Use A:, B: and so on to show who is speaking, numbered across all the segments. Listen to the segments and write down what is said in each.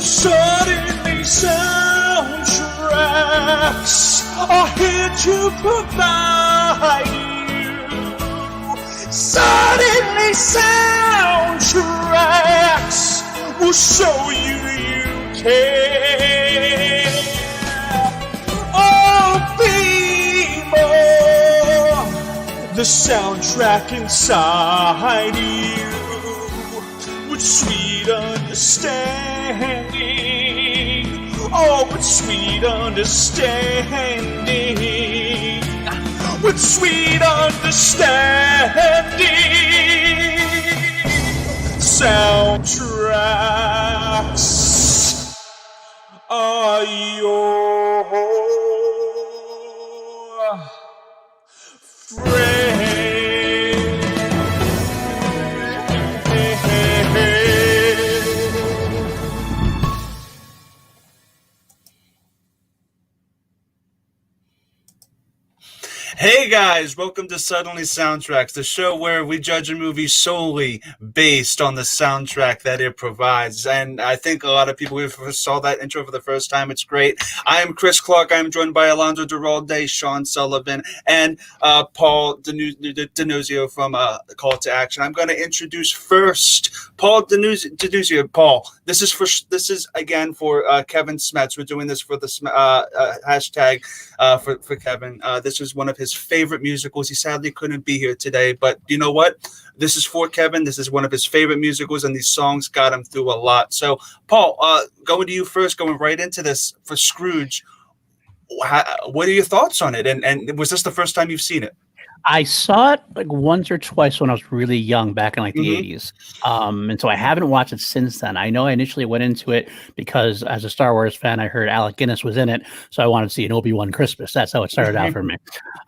A: Suddenly soundtracks are here to provide you. Suddenly soundtracks will show you care. Oh, be more the soundtrack inside you with sweet understanding. Oh, with sweet understanding. With sweet understanding. Soundtracks are your friend.
B: Hey guys, welcome to Suddenly Soundtracks, the show where we judge a movie solely based on the soundtrack that it provides. And I think a lot of people who saw that intro for the first time, it's great. I am Chris Clark. I am joined by Alonso Duralde, Sean Sullivan, and Paul DiNuzzio from Call to Action. I'm going to introduce first Paul DiNuzzio. Paul, this is again for Kevin Smets. We're doing this for the hashtag for Kevin. This is one of his favorite musicals. He sadly couldn't be here today, but you know what? This is for Kevin. This is one of his favorite musicals, and these songs got him through a lot. So, Paul, going to you first, going right into this for Scrooge. What are your thoughts on it? And was this the first time you've seen it?
C: I saw it like once or twice when I was really young, back in like the 80s. And so I haven't watched it since then. I know I initially went into it because as a Star Wars fan, I heard Alec Guinness was in it. So I wanted to see an Obi-Wan Christmas. That's how it started out for me.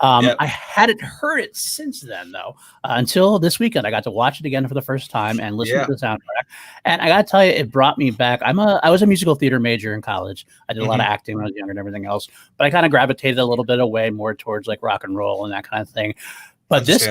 C: I hadn't heard it since then, though, until this weekend. I got to watch it again for the first time and listen to the soundtrack. And I got to tell you, it brought me back. I was a musical theater major in college. I did a lot of acting when I was younger and everything else. But I kind of gravitated a little bit away more towards like rock and roll and that kind of thing. But this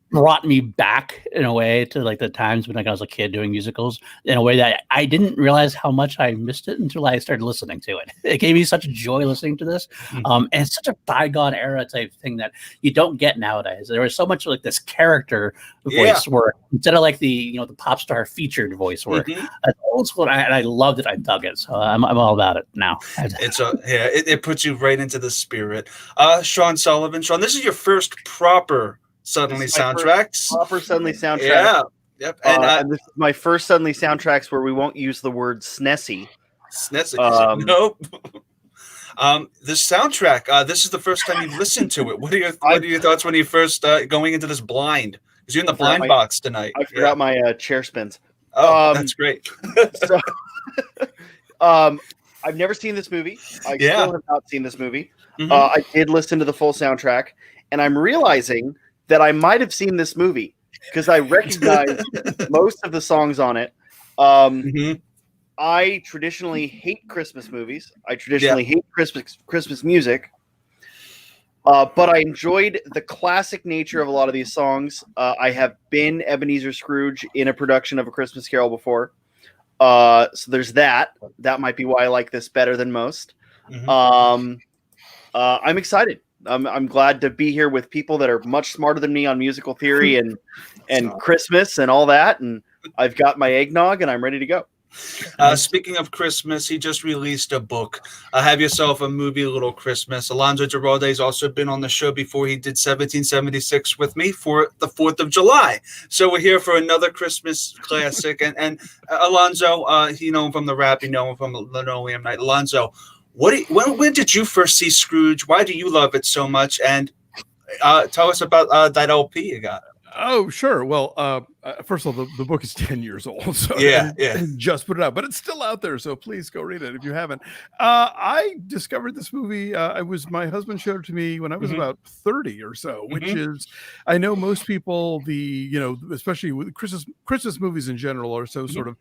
C: brought me back in a way to like the times when like I was a kid doing musicals in a way that I didn't realize how much I missed it until I started listening to it. It gave me such joy listening to this. And it's such a bygone era type thing that you don't get nowadays. There was so much like this character voice work instead of like the pop star featured voice work. It's old school, and I loved it. I dug it. So I'm all about it now.
B: It puts you right into the spirit. Sean Sullivan. Sean, this is your first proper Suddenly Soundtracks.
D: Proper Suddenly Soundtracks.
B: Yeah. Yep.
D: And this is my first Suddenly Soundtracks where we won't use the word snessy.
B: Snessy. Nope. This soundtrack, this is the first time you've listened to it. What are your thoughts when you first going into this blind? Because you're in the blind box tonight.
D: I forgot my chair spins.
B: Oh, that's great.
D: I've never seen this movie. I still have not seen this movie. I did listen to the full soundtrack, and I'm realizing that I might have seen this movie because I recognize most of the songs on it. I traditionally hate Christmas movies. I traditionally hate Christmas music. But I enjoyed the classic nature of a lot of these songs. I have been Ebenezer Scrooge in a production of A Christmas Carol before. So there's that. That might be why I like this better than most. I'm excited. I'm glad to be here with people that are much smarter than me on musical theory and Christmas and all that. And I've got my eggnog and I'm ready to go.
B: Speaking of Christmas, he just released a book. Have Yourself a Movie, Little Christmas. Alonso Duralde has also been on the show before. He did 1776 with me for the 4th of July. So we're here for another Christmas classic. and Alonso, you know him from the rap, you know him from Linoleum Night. Alonso, when did you first see Scrooge? Why do you love it so much? And tell us about that LP you got.
E: Oh, sure. Well, first of all, the book is 10 years old, so just put it out, but it's still out there. So please go read it if you haven't. I discovered this movie. My husband showed it to me when I was about 30 or so, which is, I know most people, especially with Christmas movies in general are so sort of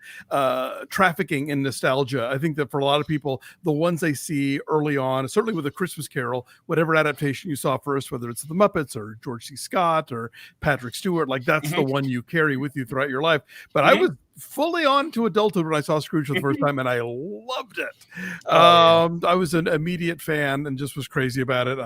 E: trafficking in nostalgia. I think that for a lot of people, the ones they see early on, certainly with A Christmas Carol, whatever adaptation you saw first, whether it's The Muppets or George C. Scott or Patrick Stewart, like that's the one you carry carry with you throughout your life. But I was fully on to adulthood when I saw Scrooge for the first time, and I loved it. I was an immediate fan and just was crazy about it.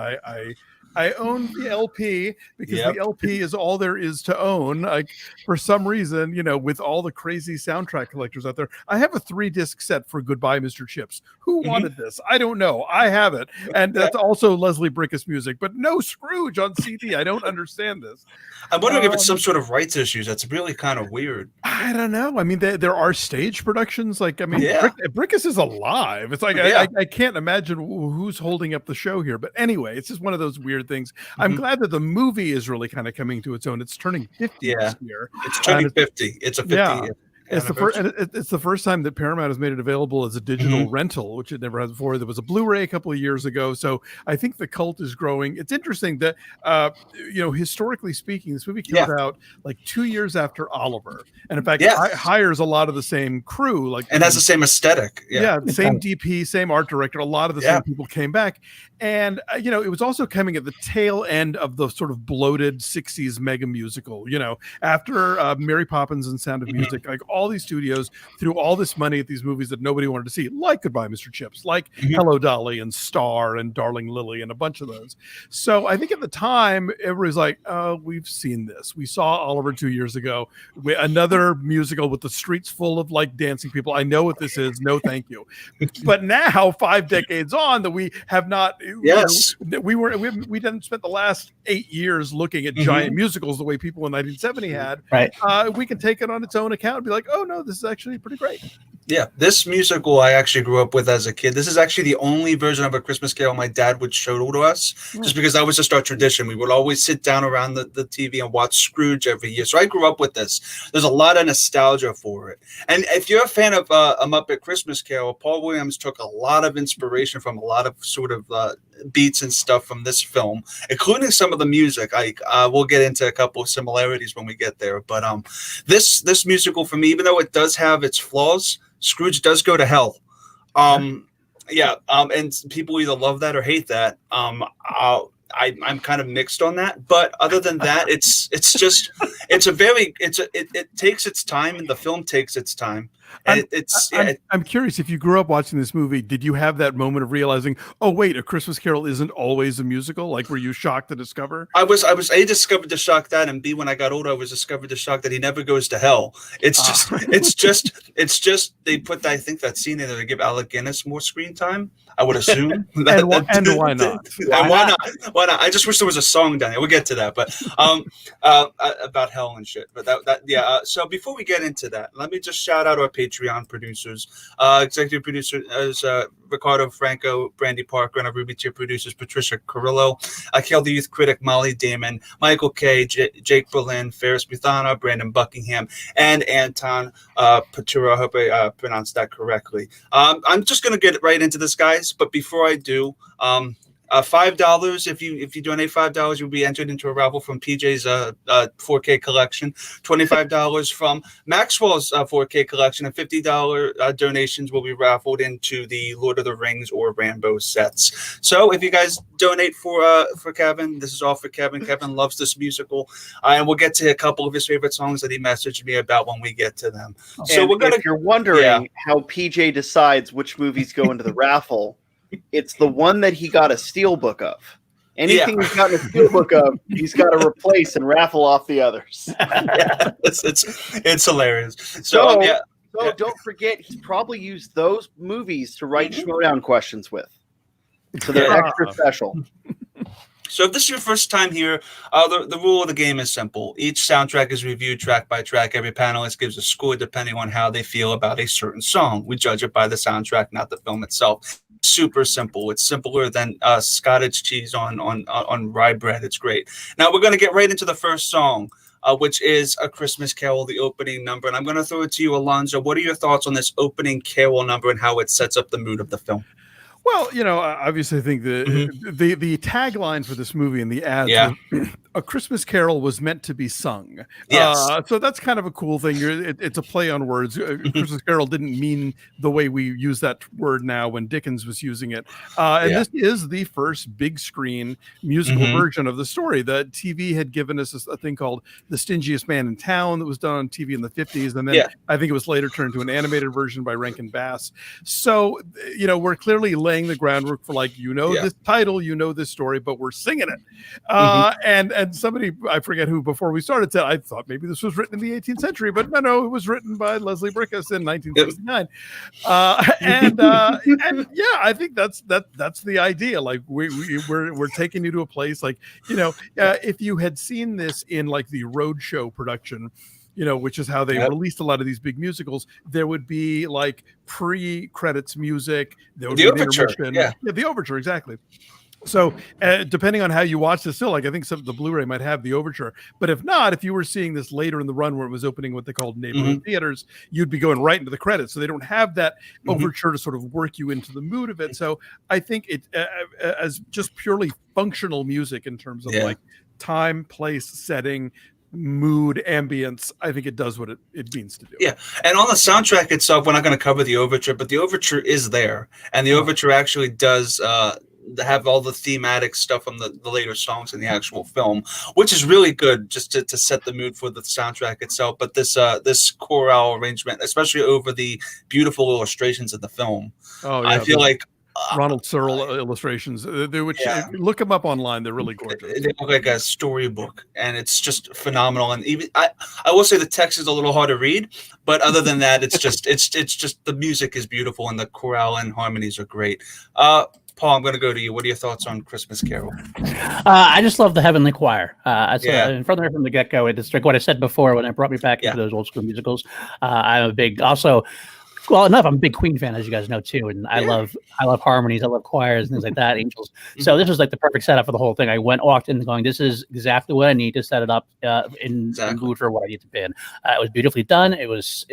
E: I owned the LP because the LP is all there is to own. Like, for some reason, you know, with all the crazy soundtrack collectors out there, I have a 3-disc set for Goodbye, Mr. Chips. Who wanted this? I don't know. I have it. And that's also Leslie Bricusse music, but no Scrooge on CD. I don't understand this.
B: I'm wondering if it's some sort of rights issues. That's really kind of weird.
E: I don't know. I mean, there are stage productions. Like, I mean, Bricusse is alive. It's like, I can't imagine who's holding up the show here. But anyway, it's just one of those weird things. I'm glad that the movie is really kind of coming to its own. It's turning 50 this year.
B: It's turning 50. It's a 50 year.
E: It's the first time that Paramount has made it available as a digital rental, which it never has before. There was a Blu-ray a couple of years ago, so I think the cult is growing. It's interesting that you know, historically speaking, this movie came out like 2 years after Oliver, and in fact, hires a lot of the same crew, like,
B: and has the same aesthetic.
E: Same DP, same art director. A lot of the same people came back, and you know, it was also coming at the tail end of the sort of bloated '60s mega musical. You know, after Mary Poppins and Sound of Music, like all these studios threw all this money at these movies that nobody wanted to see, like Goodbye, Mr. Chips, like Hello, Dolly, and Star, and Darling Lily, and a bunch of those. So I think at the time, everybody's like, oh, we've seen this. We saw Oliver 2 years ago. Another musical with the streets full of like dancing people. I know what this is. No, thank you. But now, 5 decades on, that we have not, we didn't spend the last 8 years looking at giant musicals the way people in 1970 had.
C: Right.
E: We can take it on its own account and be like, oh no, this is actually pretty great.
B: Yeah, this musical I actually grew up with as a kid. This is actually the only version of A Christmas Carol my dad would show to us, just because that was just our tradition. We would always sit down around the TV and watch Scrooge every year. So I grew up with this. There's a lot of nostalgia for it. And if you're a fan of A Muppet Christmas Carol, Paul Williams took a lot of inspiration from a lot of sort of beats and stuff from this film, including some of the music. We'll get into a couple of similarities when we get there. But this musical, for me, even though it does have its flaws, Scrooge does go to hell. And people either love that or hate that. I'm kind of mixed on that, but other than that, it takes its time, and the film takes its time. And
E: I'm curious, if you grew up watching this movie, did you have that moment of realizing, oh wait, A Christmas Carol isn't always a musical? Like, were you shocked to discover? I was A, discovered to shock that, and B, when I got older, I was discovered to shock that he never goes to hell. It's just they put I think that scene in there to give Alec Guinness more screen time, I would assume. And why not?
B: Why not? I just wish there was a song down there. We'll get to that, but about hell and shit. But so before we get into that, let me just shout out our Patreon producers. Executive producer is Ricardo Franco, Brandy Parker, and our Ruby Tier producers Patricia Carrillo, Kel the Youth Critic, Molly Damon, Michael K, Jake Berlin, Ferris Buthana, Brandon Buckingham, and Anton Patura. I hope I pronounced that correctly. I'm just going to get right into this, guys, but before I do, $5. If you donate $5, you'll be entered into a raffle from PJ's 4K collection. $25 from Maxwell's 4K collection, and $50 donations will be raffled into the Lord of the Rings or Rambo sets. So if you guys donate for Kevin, this is all for Kevin. Kevin loves this musical, and we'll get to a couple of his favorite songs that he messaged me about when we get to them. So
D: if you're wondering how PJ decides which movies go into the raffle, it's the one that he got a steelbook of. Anything he's got a steelbook of, he's got to replace and raffle off the others.
B: It's hilarious. So
D: don't forget, he's probably used those movies to write Schmodown questions with. So they're extra special.
B: So if this is your first time here, the rule of the game is simple. Each soundtrack is reviewed track by track. Every panelist gives a score depending on how they feel about a certain song. We judge it by the soundtrack, not the film itself. Super simple. It's simpler than Scottish cheese on rye bread. It's great. Now we're going to get right into the first song, which is A Christmas Carol, the opening number. And I'm going to throw it to you, Alonso. What are your thoughts on this opening carol number and how it sets up the mood of the film?
E: Well, obviously, I think the tagline for this movie and the ads, were, "A Christmas Carol was meant to be sung."
B: Yes.
E: So that's kind of a cool thing. It's a play on words. Christmas Carol didn't mean the way we use that word now when Dickens was using it. And this is the first big screen musical version of the story. The TV had given us a thing called The Stingiest Man in Town that was done on TV in the 50s. And then I think it was later turned to an animated version by Rankin Bass. So, we're clearly laying the groundwork for this title, this story, but we're singing it. And somebody, I forget who, before we started said, I thought maybe this was written in the 18th century, but no, it was written by Leslie Brickus in 1969. I think that's the idea. Like we're taking you to a place like, if you had seen this in like the Roadshow production, which is how they released a lot of these big musicals, there would be like pre-credits music. There would be the overture. The overture, exactly. So depending on how you watch this, still, like I think some of the Blu-ray might have the overture, but if not, if you were seeing this later in the run where it was opening what they called neighborhood theaters, you'd be going right into the credits. So they don't have that overture to sort of work you into the mood of it. So I think it as just purely functional music in terms of like time, place, setting, mood, ambience, I think it does what it means to do.
B: Yeah, and on the soundtrack itself, we're not going to cover the overture, but the overture is there, and the overture actually does have all the thematic stuff from the later songs in the actual film, which is really good just to set the mood for the soundtrack itself. But this chorale arrangement, especially over the beautiful illustrations of the film, I feel like
E: Ronald Searle illustrations, which look them up online. They're really gorgeous.
B: They look like a storybook, and it's just phenomenal. And even I will say the text is a little hard to read, but other than that, it's just the music is beautiful, and the chorale and harmonies are great. Paul, I'm going to go to you. What are your thoughts on Christmas Carol?
C: I just love the Heavenly Choir. From the get-go, it's like what I said before when it brought me back into those old school musicals. I'm a big, I'm a big Queen fan, as you guys know too, and I love harmonies, I love choirs and things like that, angels. So this was like the perfect setup for the whole thing. I walked in going, this is exactly what I need to set it up in mood for what I need to be in. It was beautifully done. It was.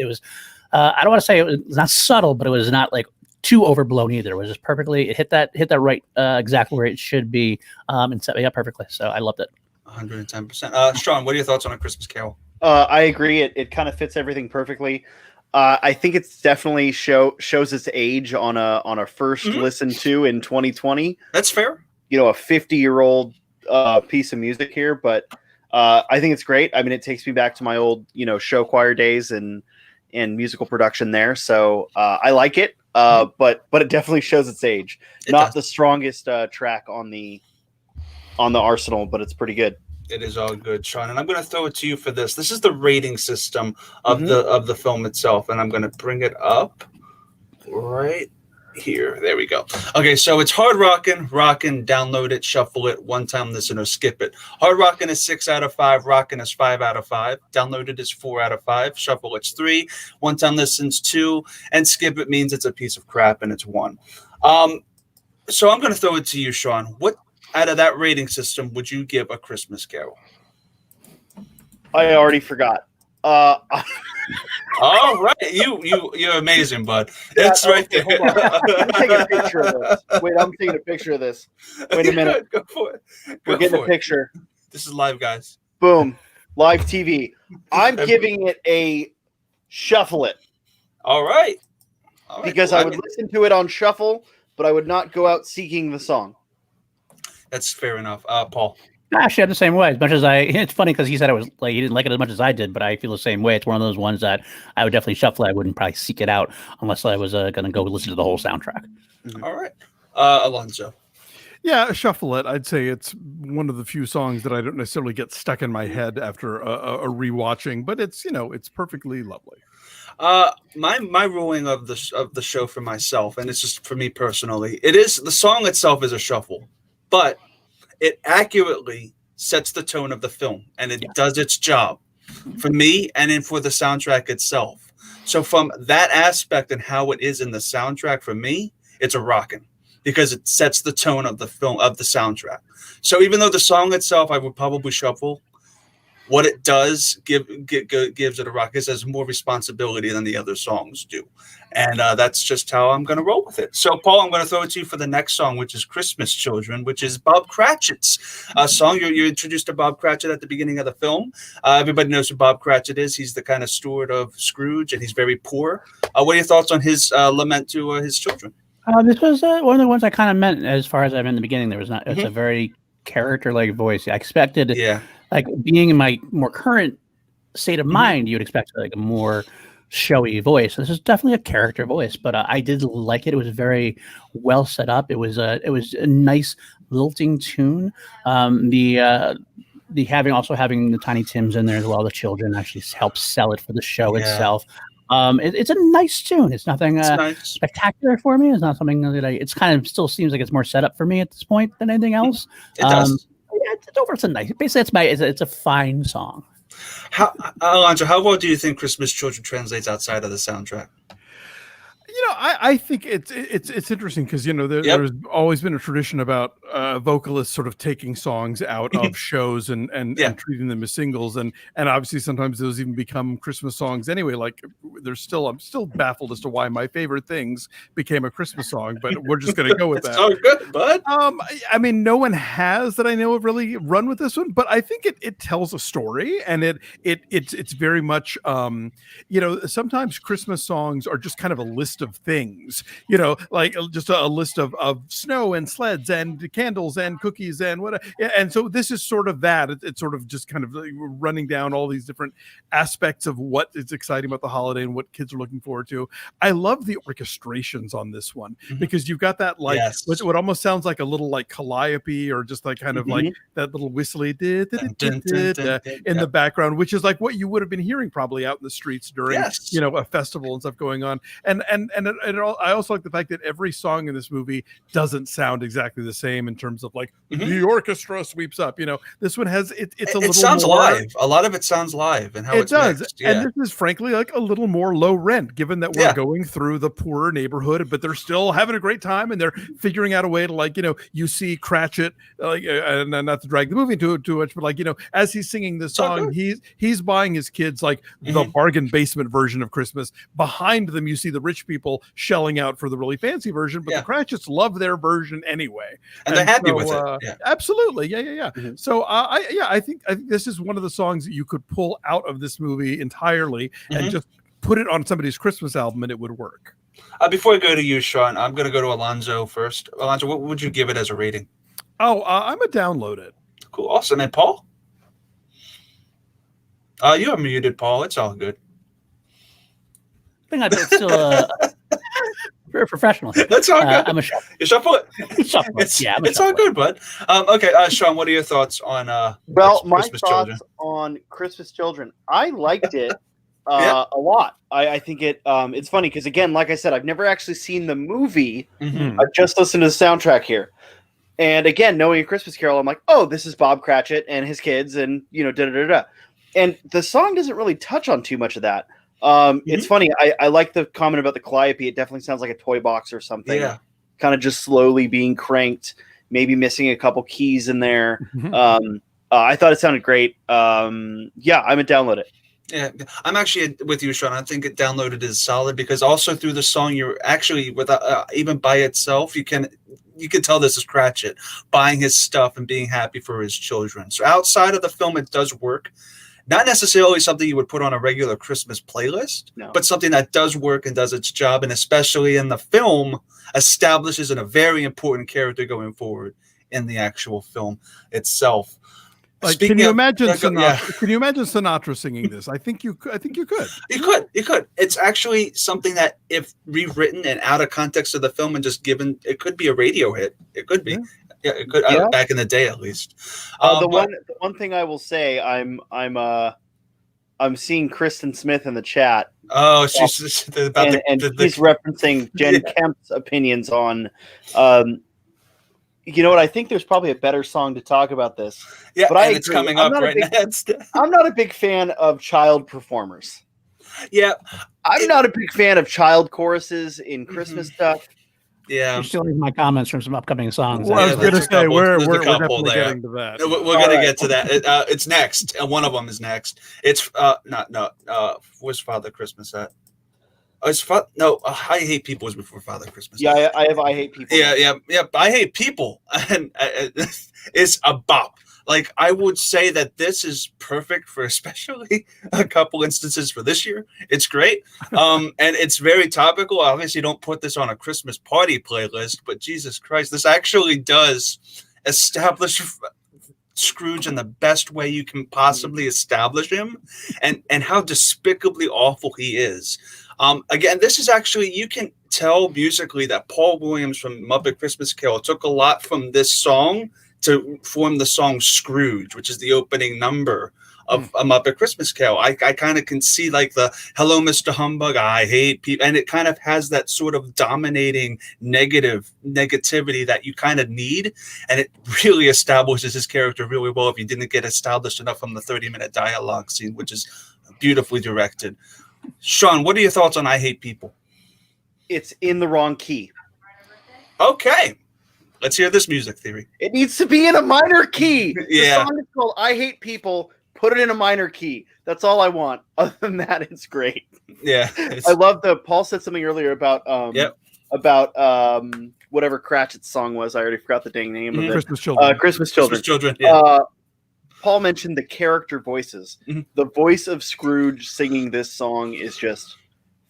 C: I don't want to say it was not subtle, but it was not like too overblown either. It was just perfectly. It hit that right exactly where it should be, and set me up perfectly. So I loved it.
B: 110%. Sean, what are your thoughts on A Christmas Carol?
D: I agree. It kind of fits everything perfectly. I think it's definitely shows its age on a first listen to in 2020.
B: That's fair.
D: A 50-year-old piece of music here, but I think it's great. I mean, it takes me back to my old show choir days and musical production there. So I like it, but it definitely shows its age. Not the strongest track on the arsenal, but it's pretty good.
B: It is all good, Sean, and I'm going to throw it to you for this. This is the rating system of the film itself, and I'm going to bring it up right here. There we go. Okay, so it's hard rockin', download it, shuffle it, one time listen or skip it. Hard rockin' is 6 out of 5, rockin' is 5 out of 5, download it is 4 out of 5, shuffle it's 3, one time listen's 2, and skip it means it's a piece of crap and it's 1. So I'm going to throw it to you, Sean. What out of that rating system would you give A Christmas Carol?
D: I already forgot.
B: All right, you're amazing, bud. It's right there.
D: I'm taking a picture of this. Wait, I'm taking a picture of this. Wait a minute.
B: Go for it.
D: We're getting a picture.
B: This is live, guys.
D: Boom, live TV. I'm giving it a shuffle it.
B: All right.
D: Because I would listen to it on shuffle, but I would not go out seeking the song.
B: That's fair enough. Paul.
C: Actually, I'm the same way. As much as it's funny because he said it was like he didn't like it as much as I did, but I feel the same way. It's one of those ones that I would definitely shuffle. I wouldn't probably seek it out unless I was going to go listen to the whole soundtrack.
B: All right, Alonso.
E: Yeah, shuffle it. I'd say it's one of the few songs that I don't necessarily get stuck in my head after a rewatching, but it's it's perfectly lovely.
B: My ruling of the show for myself, and it's just for me personally, it is the song itself is a shuffle, but it accurately sets the tone of the film, and it does its job for me and then for the soundtrack itself. So from that aspect and how it is in the soundtrack, for me, it's a rockin' because it sets the tone of the film, of the soundtrack. So even though the song itself, I would probably shuffle, what it does gives it a rock. It has more responsibility than the other songs do. And that's just how I'm going to roll with it. So, Paul, I'm going to throw it to you for the next song, which is Christmas Children, which is Bob Cratchit's song. You're introduced to Bob Cratchit at the beginning of the film. Everybody knows who Bob Cratchit is. He's the kind of steward of Scrooge, and he's very poor. What are your thoughts on his lament to his children?
C: This was one of the ones I kind of meant as far as I meant in the beginning. There was not. It's a very character-like voice. I expected, like being in my more current state of mind, you would expect like a more showy voice. This is definitely a character voice, but I did like it. It was very well set up. It was a nice lilting tune. The having the Tiny Tims in there as well, the children actually helps sell it for the show itself. It's a nice tune. It's nothing
B: nice.
C: Spectacular for me. It's not something that it's kind of still seems like it's more set up for me at this point than anything else.
B: It does.
C: Yeah, it's a nice. Basically, it's a fine song.
B: Alonso, how well do you think Christmas Children translates outside of the soundtrack?
E: I think it's interesting because there's always been a tradition about vocalists sort of taking songs out of shows and treating them as singles, and obviously sometimes those even become Christmas songs anyway. Like I'm still baffled as to why My Favorite Things became a Christmas song, but we're just going to go with that.
B: So good, bud.
E: I mean, no one has that I know of really run with this one, but I think it tells a story, and it's very much sometimes Christmas songs are just kind of a list of things, like just a list of snow and sleds and candles and cookies and whatever. And so this is sort of that. It's sort of just kind of running down all these different aspects of what is exciting about the holiday and what kids are looking forward to. I love the orchestrations on this one because you've got that what almost sounds like a little like calliope or just like kind of like that little whistly in the background, which is like what you would have been hearing probably out in the streets during a festival and stuff going on. And I also like the fact that every song in this movie doesn't sound exactly the same in terms of like the orchestra sweeps up. This one has it's a little. It sounds
B: more live. A lot of it sounds live, and how it does. Mixed.
E: And this is frankly like a little more low rent, given that we're going through the poorer neighborhood, but they're still having a great time, and they're figuring out a way to you see Cratchit, and not to drag the movie too much, but as he's singing this song, he's buying his kids like the bargain basement version of Christmas. Behind them, you see the rich people shelling out for the really fancy version, but the Cratchits love their version anyway,
B: and they're happy with it.
E: Absolutely, So I think this is one of the songs that you could pull out of this movie entirely and just put it on somebody's Christmas album, and it would work.
B: Before I go to you, Sean, I'm going to go to Alonso first. Alonso, what would you give it as a rating?
E: I'm a download it.
B: Cool, awesome. And Paul? You are muted, Paul. It's all good.
C: I think it's still very professional.
B: That's all good.
C: I'm a shuffle.
B: You shuffle it. It's all good, bud. Okay, Sean, what are your thoughts on
D: my
B: Christmas
D: thoughts
B: Children?
D: on Christmas Children? I liked it a lot. I think it's funny because, again, like I said, I've never actually seen the movie. I've just listened to the soundtrack here. And again, knowing A Christmas Carol, I'm like, oh, this is Bob Cratchit and his kids and, da-da-da-da. And the song doesn't really touch on too much of that. It's funny. I like the comment about the calliope. It definitely sounds like a toy box or something. Yeah. Kind of just slowly being cranked, maybe missing a couple keys in there. I thought it sounded great. I'm gonna download it.
B: Yeah, I'm actually with you, Sean. I think it downloaded is solid because also through the song, you're actually without even by itself, you can tell this is Cratchit buying his stuff and being happy for his children. So outside of the film, it does work. Not necessarily something you would put on a regular Christmas playlist, but something that does work and does its job, and especially in the film, establishes a very important character going forward in the actual film itself.
E: Like, can you imagine Sinatra singing this? I think you could.
B: You could. It's actually something that, if rewritten and out of context of the film and just given, it could be a radio hit. It could be. Yeah, it could. Back in the day, at least.
D: The one thing I will say, I'm seeing Kristen Smith in the chat.
B: Oh, she's about
D: he's referencing Jen Kemp's opinions on. You know what? I think there's probably a better song to talk about this.
B: Yeah,
D: but
B: it's coming up right now.
D: I'm not a big fan of child performers.
B: Yeah,
D: I'm not a big fan of child choruses in Christmas stuff.
B: Yeah.
C: You're stealing my comments from some upcoming songs.
E: Well, I was going to say we're definitely
B: there.
E: getting to that.
B: We're going to get to that. It's next. One of them is next. It's where's Father Christmas at? Oh, I Hate People was before Father Christmas.
D: Yeah, I have I Hate People.
B: Yeah. I Hate People, and it's a bop. Like, I would say that this is perfect for especially a couple instances for this year. It's great. And it's very topical. Obviously, don't put this on a Christmas party playlist, but Jesus Christ, this actually does establish Scrooge in the best way you can possibly establish him, and how despicably awful he is. Again, this is actually, you can tell musically that Paul Williams from Muppet Christmas Carol took a lot from this song to form the song Scrooge, which is the opening number of A Muppet Christmas Carol. I kind of can see like the "Hello, Mr. Humbug, I hate people," and it kind of has that sort of dominating negativity that you kind of need, and it really establishes his character really well if you didn't get established enough from the 30-minute dialogue scene, which is beautifully directed. Sean, what are your thoughts on I Hate People?
D: It's in the wrong key.
B: Okay. Let's hear this music theory.
D: It needs to be in a minor key.
B: Yeah.
D: The song is called I Hate People. Put it in a minor key. That's all I want. Other than that, it's great.
B: Yeah.
D: I love Paul said something earlier about whatever Cratchit's song was. I already forgot the dang name of it.
E: Christmas Children.
D: Christmas Children.
B: Yeah.
D: Paul mentioned the character voices.
B: Mm-hmm.
D: The voice of Scrooge singing this song is just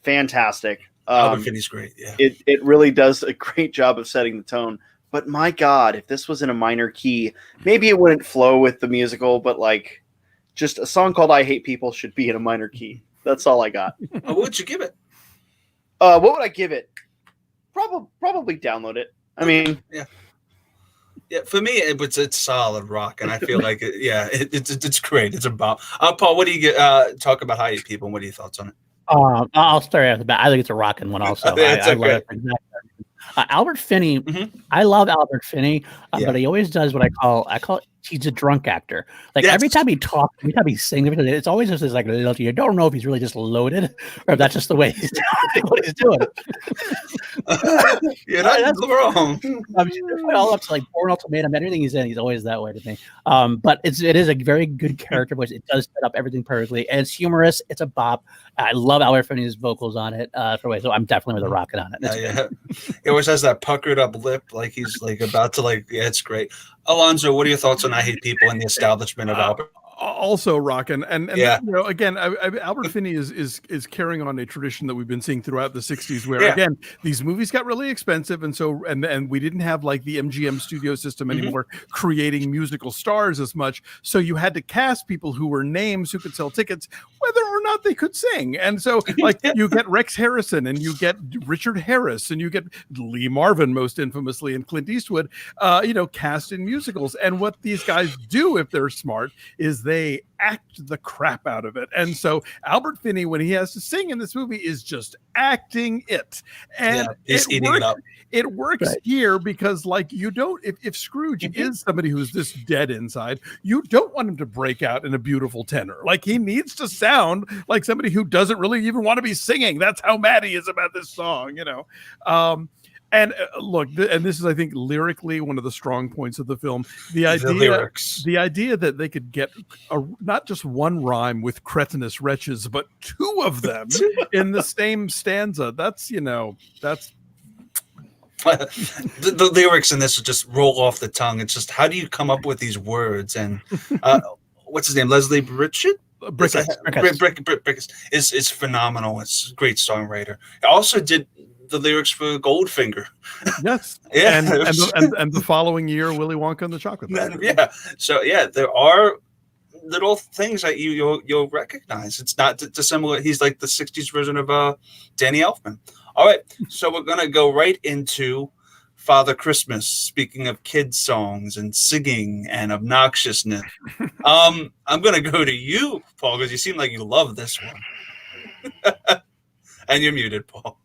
D: fantastic.
B: Albert Finney's great. Yeah.
D: It really does a great job of setting the tone. But my God, if this was in a minor key, maybe it wouldn't flow with the musical, but like just a song called I Hate People should be in a minor key. That's all I got.
B: What would you give it?
D: What would I give it? Probably download it. I mean,
B: yeah. For me, it's solid rock, and I feel like it's great. It's a bop. Paul, what do you talk about I Hate People, and what are your thoughts on it?
C: I'll start at the bat. I think it's a rockin' one also. I love it. Exactly. Albert Finney, I love Albert Finney, but he always does what I call it, he's a drunk actor. Like every time he talks, every time he sings, it's always just this like you don't know if he's really just loaded or if that's just the way he's doing what he's doing.
B: You're not wrong.
C: I mean, all up to like Born Ultimatum, everything he's in, he's always that way to me. But it is a very good character voice. It does set up everything perfectly, and it's humorous. It's a bop. I love Albert Finney's vocals on it. So I'm definitely with a rocket on it.
B: Yeah. He always has that puckered up lip, like he's like about to it's great. Alonso, what are your thoughts on I Hate People and the establishment of Albert?
E: Also rockin', and you know, again, Albert Finney is carrying on a tradition that we've been seeing throughout the 60s, where again these movies got really expensive, and so and we didn't have like the MGM studio system anymore, creating musical stars as much. So you had to cast people who were names who could sell tickets, whether or not they could sing. And so like you get Rex Harrison, and you get Richard Harris, and you get Lee Marvin, most infamously, and Clint Eastwood, cast in musicals. And what these guys do, if they're smart, is they act the crap out of it. And so Albert Finney, when he has to sing in this movie, is just acting it. And
B: he's eating it up.
E: It works here because, like, you don't, if Scrooge is somebody who's this dead inside, you don't want him to break out in a beautiful tenor. Like, he needs to sound like somebody who doesn't really even want to be singing. That's how mad he is about this song, And look, and this is, I think, lyrically one of the strong points of the film. The idea that they could get not just one rhyme with cretinous wretches, but two of them in the same stanza. That's
B: the lyrics in this just roll off the tongue. It's just, how do you come up with these words? And what's his name? Leslie Brickett? Brickett is phenomenal. It's a great songwriter. I also did the lyrics for Goldfinger.
E: Yes.
B: Yeah.
E: And the following year, Willy Wonka and the Chocolate Factory.
B: Yeah. So there are little things that you'll recognize. It's not dissimilar. He's like the 60s version of Danny Elfman. All right. So we're gonna go right into Father Christmas. Speaking of kids songs and singing and obnoxiousness. I'm gonna go to you, Paul, because you seem like you love this one. And you're muted, Paul.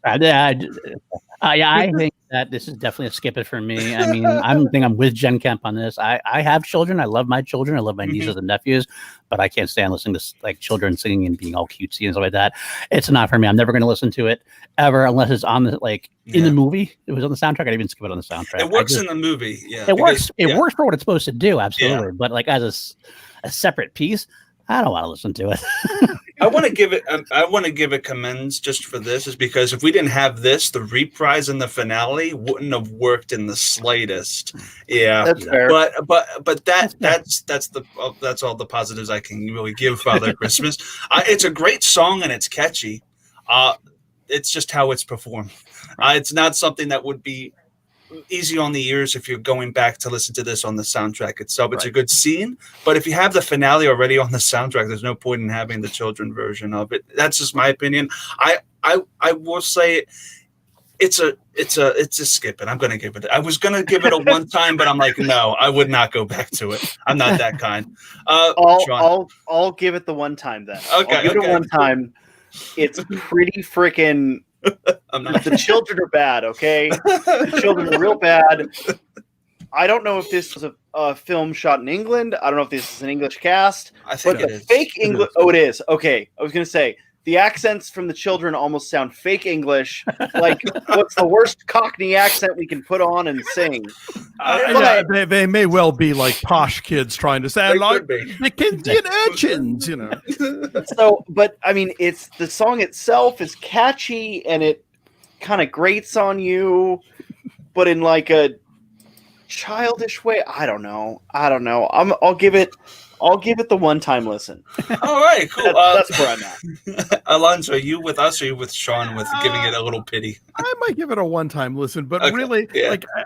C: I Yeah, I think that this is definitely a skip it for me. I mean, I'm with Jen Kemp on this. I have children. I love my children. I love my nieces and nephews, but I can't stand listening to like children singing and being all cutesy and stuff like that. It's not for me. I'm never going to listen to it ever unless it's on the in the movie. It was on the soundtrack. I'd even skip it on the soundtrack.
B: It works in the movie. Yeah,
C: it works. It works for what it's supposed to do. Absolutely, but like as a separate piece, I don't want to listen to it.
B: I want to give it commends just for this, is because if we didn't have this, the reprise and the finale wouldn't have worked in the slightest. Yeah,
D: that's fair.
B: But that's all the positives I can really give Father Christmas. It's a great song and it's catchy. It's just how it's performed. It's not something that would be easy on the ears if you're going back to listen to this on the soundtrack itself. It's a good scene, but if you have the finale already on the soundtrack, there's no point in having the children version of it. That's just my opinion. I will say it's a skip it. I'm going to give it. I was going to give it a one time, but I'm like, no, I would not go back to it. I'm not that kind.
D: I'll give it the one time then.
B: Okay,
D: I'll give it one time. It's pretty freaking. The children are bad, okay? The children are real bad. I don't know if this was a film shot in England. I don't know if this is an English cast.
B: I think
D: but the fake English. Oh, it is. Okay. I was going to say, the accents from the children almost sound fake English. Like, what's the worst Cockney accent we can put on and sing?
E: They may well be like posh kids trying to sound like Dickensian urchins, you know.
D: So, but I mean, the song itself is catchy and it kind of grates on you, but in like a childish way. I don't know. I'll give it the one-time listen.
B: All right, cool.
D: That's where I'm at.
B: Alonso, are you with us or are you with Sean with giving it a little pity?
E: I might give it a one-time listen, but really,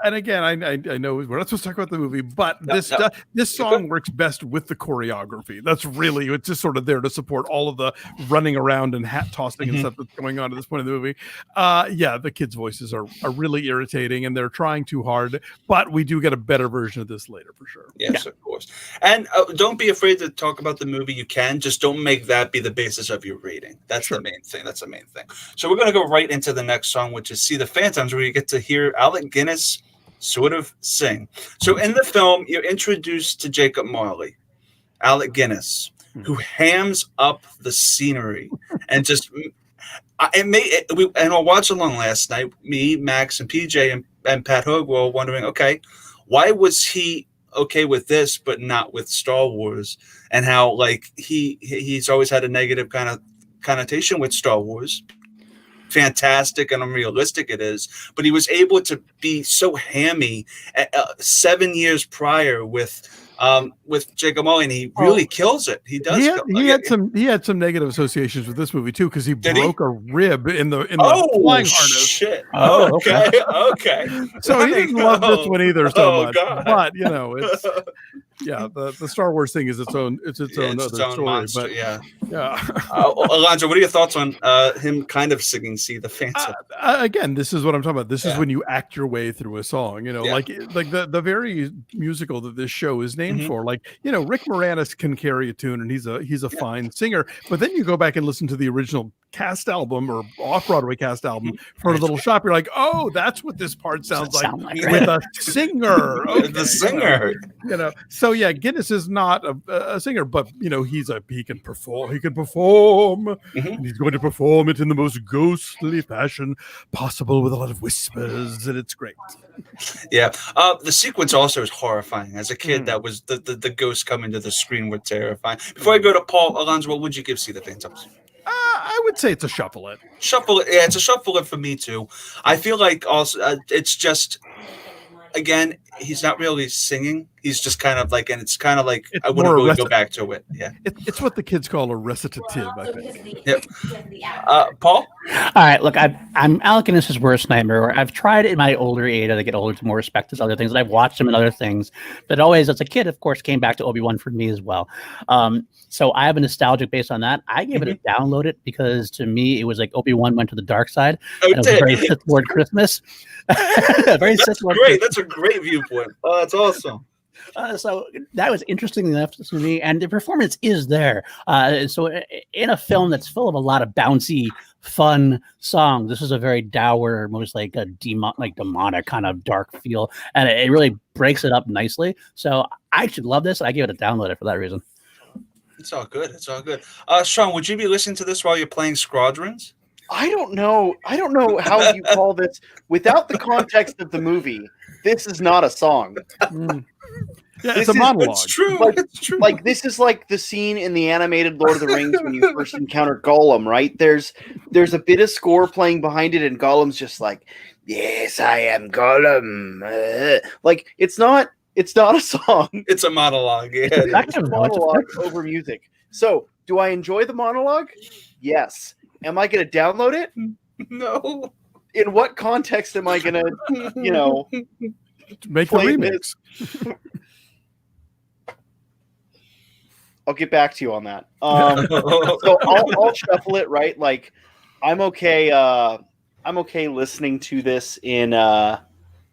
E: and again, I know we're not supposed to talk about the movie, but this song works best with the choreography. That's really, it's just sort of there to support all of the running around and hat tossing and stuff that's going on at this point in the movie. The kids' voices are really irritating and they're trying too hard, but we do get a better version of this later for sure.
B: Yes, of course. And don't be afraid to talk about the movie. You can, just don't make that be the basis of your rating. That's the main thing. So we're going to go right into the next song, which is See the Phantoms, where you get to hear Alec Guinness sort of sing. So in the film, you're introduced to Jacob Marley, Alec Guinness, who hams up the scenery and just and I watched along last night. Me, Max, and PJ and Pat Hogue were all wondering, okay, why was he okay with this but not with Star Wars, and how like he's always had a negative kind of connotation with Star Wars. Fantastic and unrealistic it is, but he was able to be so hammy 7 years prior with Jacob Marley, and he really kills it. He does.
E: He had some negative associations with this movie too, because he broke a rib in the flying harness.
B: Shit. Oh, okay.
E: So he didn't love this one either so much. God. But you know, it's the Star Wars thing is its own other story.
B: Monster,
E: but
B: yeah. Alonso, what are your thoughts on him kind of singing "See the Phantom"?
E: Again, this is what I'm talking about. This is when you act your way through a song. You know, like the very musical that this show is named for. Like, you know, Rick Moranis can carry a tune and he's a fine singer, but then you go back and listen to the original cast album or off-Broadway cast album for a Little Shop, you're like, oh, that's what this part sounds like with a singer. Okay.
B: The singer.
E: You know, so yeah, Guinness is not a singer, but you know, he can perform and he's going to perform it in the most ghostly fashion possible with a lot of whispers, and it's great.
B: Yeah. The sequence also is horrifying. As a kid, that was the ghosts coming to the screen were terrifying. Before I go to Paul, Alonso, what would you give See the Phantoms?
E: I would say it's a shuffle it.
B: Yeah, it's a shuffle it for me too. I feel like also it's just, again, he's not really singing. He's just kind of like, and it's kind of like I wouldn't really go back to it. Yeah,
E: it's what the kids call a recitative, I think.
B: Yep. Paul.
C: All right, look, I'm Alec Guinness's worst nightmare. I've tried it in my older age as I get older to more respect his other things, and I've watched him in other things. But always, as a kid, of course, came back to Obi-Wan for me as well. So I have a nostalgic based on that. I gave it a download it because to me it was like Obi-Wan went to the dark side.
B: Oh,
C: and it was very Sith Lord Christmas. Very Sith Lord.
B: Great. That's a great viewpoint. Oh, that's awesome.
C: So that was interesting enough to me, and the performance is there. So in a film that's full of a lot of bouncy, fun songs, this is a very dour, most like a demonic kind of dark feel, and it really breaks it up nicely. So I should love this. I give it a download for that reason.
B: It's all good. It's all good. Sean, would you be listening to this while you're playing Squadrons?
D: I don't know how you call this without the context of the movie. This is not a song.
E: Yeah, it's a monologue.
B: It's true.
D: It's
B: true.
D: Like this is like the scene in the animated Lord of the Rings when you first encounter Gollum, right? There's a bit of score playing behind it, and Gollum's just like, "Yes, I am Gollum." Like it's not a song.
B: It's a monologue. Yeah,
D: it's a monologue over music. So, do I enjoy the monologue? Yes. Am I going to download it?
B: No.
D: In what context am I going to,
E: make the remix?
D: I'll get back to you on that. So I'll shuffle it, right? Like, I'm okay. I'm okay listening to this in,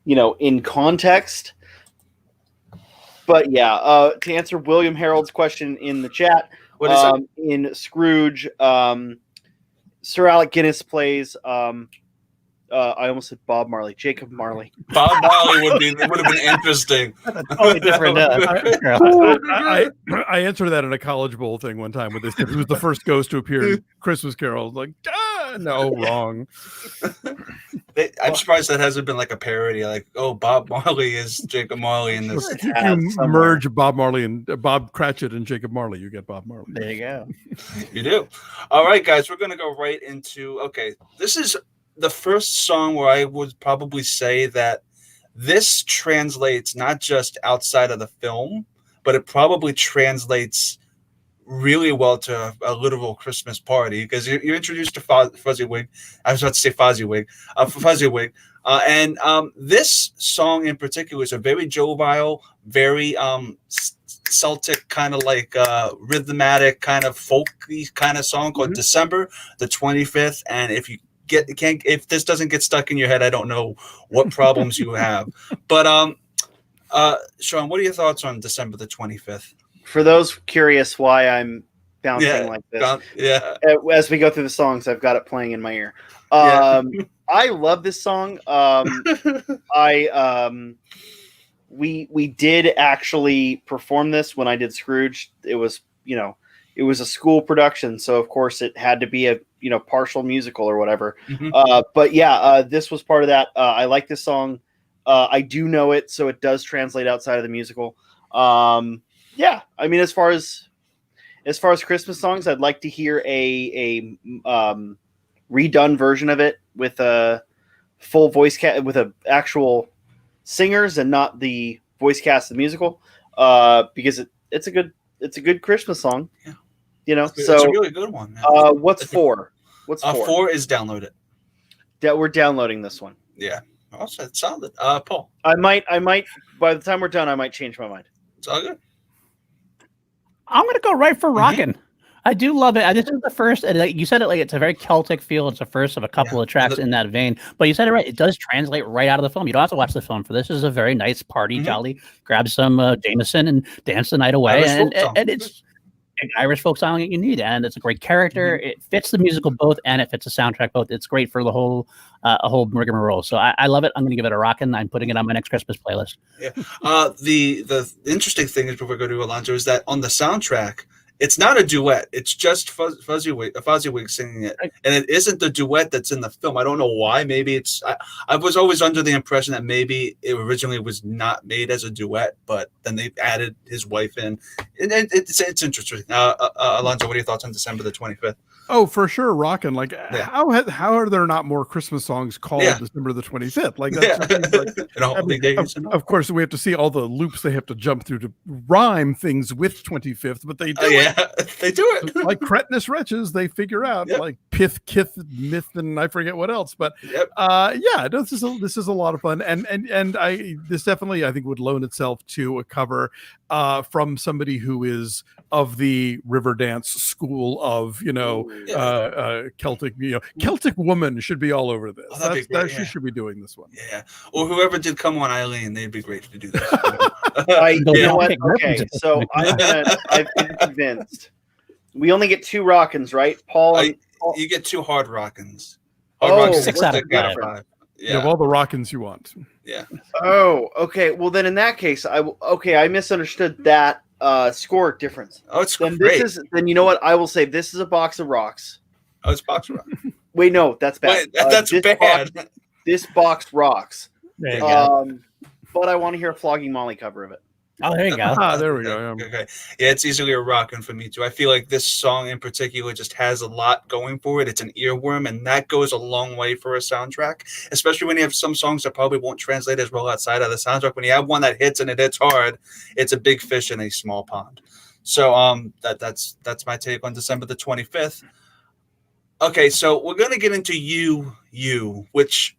D: in context. But yeah, to answer William Harold's question in the chat,
B: what is it?
D: In Scrooge, Sir Alec Guinness plays. I almost said Bob Marley. Jacob Marley.
B: Bob Marley would have been interesting.
C: Totally different.
E: I answered that in a College Bowl thing one time with this kid who was the first ghost to appear in Christmas Carol. Like, no, wrong.
B: I'm surprised that hasn't been like a parody. Like, oh, Bob Marley is Jacob Marley in this.
E: If you merge Bob Marley and Bob Cratchit and Jacob Marley, you get Bob Marley.
C: There you go.
B: You do. All right, guys, we're going to go right into, okay, this is the first song where I would probably say that this translates not just outside of the film, but it probably translates really well to a literal Christmas party, because you're introduced to Fuzzy-Wig. I was about to say Fozzie-Wig. Fuzzy-Wig. And this song in particular is a very jovial, very Celtic kind of like rhythmatic kind of folky kind of song called December the 25th. And if this doesn't get stuck in your head, I don't know what problems you have. But Sean, what are your thoughts on December the 25th?
D: For those curious why I'm bouncing like this, as we go through the songs, I've got it playing in my ear. I love this song. We did actually perform this when I did Scrooge. It was a school production, so of course it had to be a partial musical or whatever. But yeah, this was part of that. I like this song. I do know it, so it does translate outside of the musical. Yeah, I mean, as far as Christmas songs, I'd like to hear a redone version of it with a full voice cast, with actual singers and not the voice cast of the musical, because it's a good Christmas song. Yeah.
B: It's a really good one.
D: What's 4? What's 4?
B: 4 is download it.
D: We're downloading this one.
B: Yeah. Also, it's solid. Paul.
D: I might. By the time we're done, I might change my mind.
B: It's all good.
C: I'm going to go right for Rockin'. I do love it. This is the first, you said it like it's a very Celtic feel. It's the first of a couple of tracks in that vein. But you said it right. It does translate right out of the film. You don't have to watch the film for this. This is a very nice party, jolly. Grab some Jameson and dance the night away. And it's an Irish folk song that you need. And it's a great character. It fits the musical both, and it fits the soundtrack both. It's great for the whole rigmarole. So I love it. I'm going to give it a rockin'. I'm putting it on my next Christmas playlist.
B: Yeah. The interesting thing is, before we go to Alonso, is that on the soundtrack, it's not a duet. It's just Fozzie-Wig singing it, and it isn't the duet that's in the film. I don't know why. Maybe it's. I was always under the impression that maybe it originally was not made as a duet, but then they added his wife in, and it's interesting. Alonso, what are your thoughts on December the 25th?
E: Oh, for sure, rockin'. Like, how are there not more Christmas songs called December the 25th? Like, that's of course, we have to see all the loops they have to jump through to rhyme things with 25th, but they do it.
B: They do it.
E: Like cretinous wretches, they figure out like Pith, Kith, Myth, and I forget what else. But yeah, no, this is a lot of fun, and this definitely I think would loan itself to a cover from somebody who is of the river dance school of Celtic. Celtic Woman should be all over this. She should be doing this one.
B: Yeah, or whoever did Come On Eileen, they'd be great to do this.
D: You know what? Okay, so I've been convinced. We only get 2 rockins, right, Paul?
B: You get 2 hard rockins.
C: Hard rockins 6 out of 5.
B: Yeah.
E: You have all the rockins you want.
B: Yeah.
D: Oh, okay. Well, then in that case, I misunderstood that score difference.
B: Oh, it's great.
D: Then you know what? I will say this is a box of rocks.
B: Oh, it's box rock.
D: Wait, no, that's bad.
B: Wait, that's bad.
D: This box rocks.
C: There you go.
D: But I want to hear a Flogging Molly cover of it.
C: Oh, there you go.
E: There we go.
B: Okay. Yeah, it's easily a rockin' for me too. I feel like this song in particular just has a lot going for it. It's an earworm, and that goes a long way for a soundtrack, especially when you have some songs that probably won't translate as well outside of the soundtrack. When you have one that hits and it hits hard, it's a big fish in a small pond. So that's my take on December the 25th. Okay, so we're gonna get into You, which,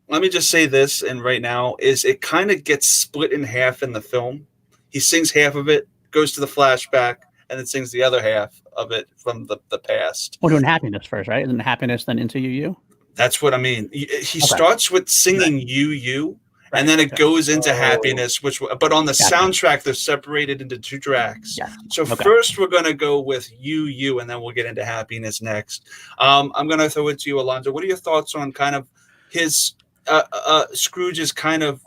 B: let me just say this, and right now, is it kind of gets split in half in the film. He sings half of it, goes to the flashback, and then sings the other half of it from the past.
C: We're doing Happiness first, right? And Happiness, then into You?
B: That's what I mean. He starts with singing You, and then it goes into Happiness, but on the soundtrack, they're separated into 2 tracks.
C: Yeah.
B: So first, we're going to go with You, and then we'll get into Happiness next. I'm going to throw it to you, Alonso. What are your thoughts on kind of his... Scrooge is kind of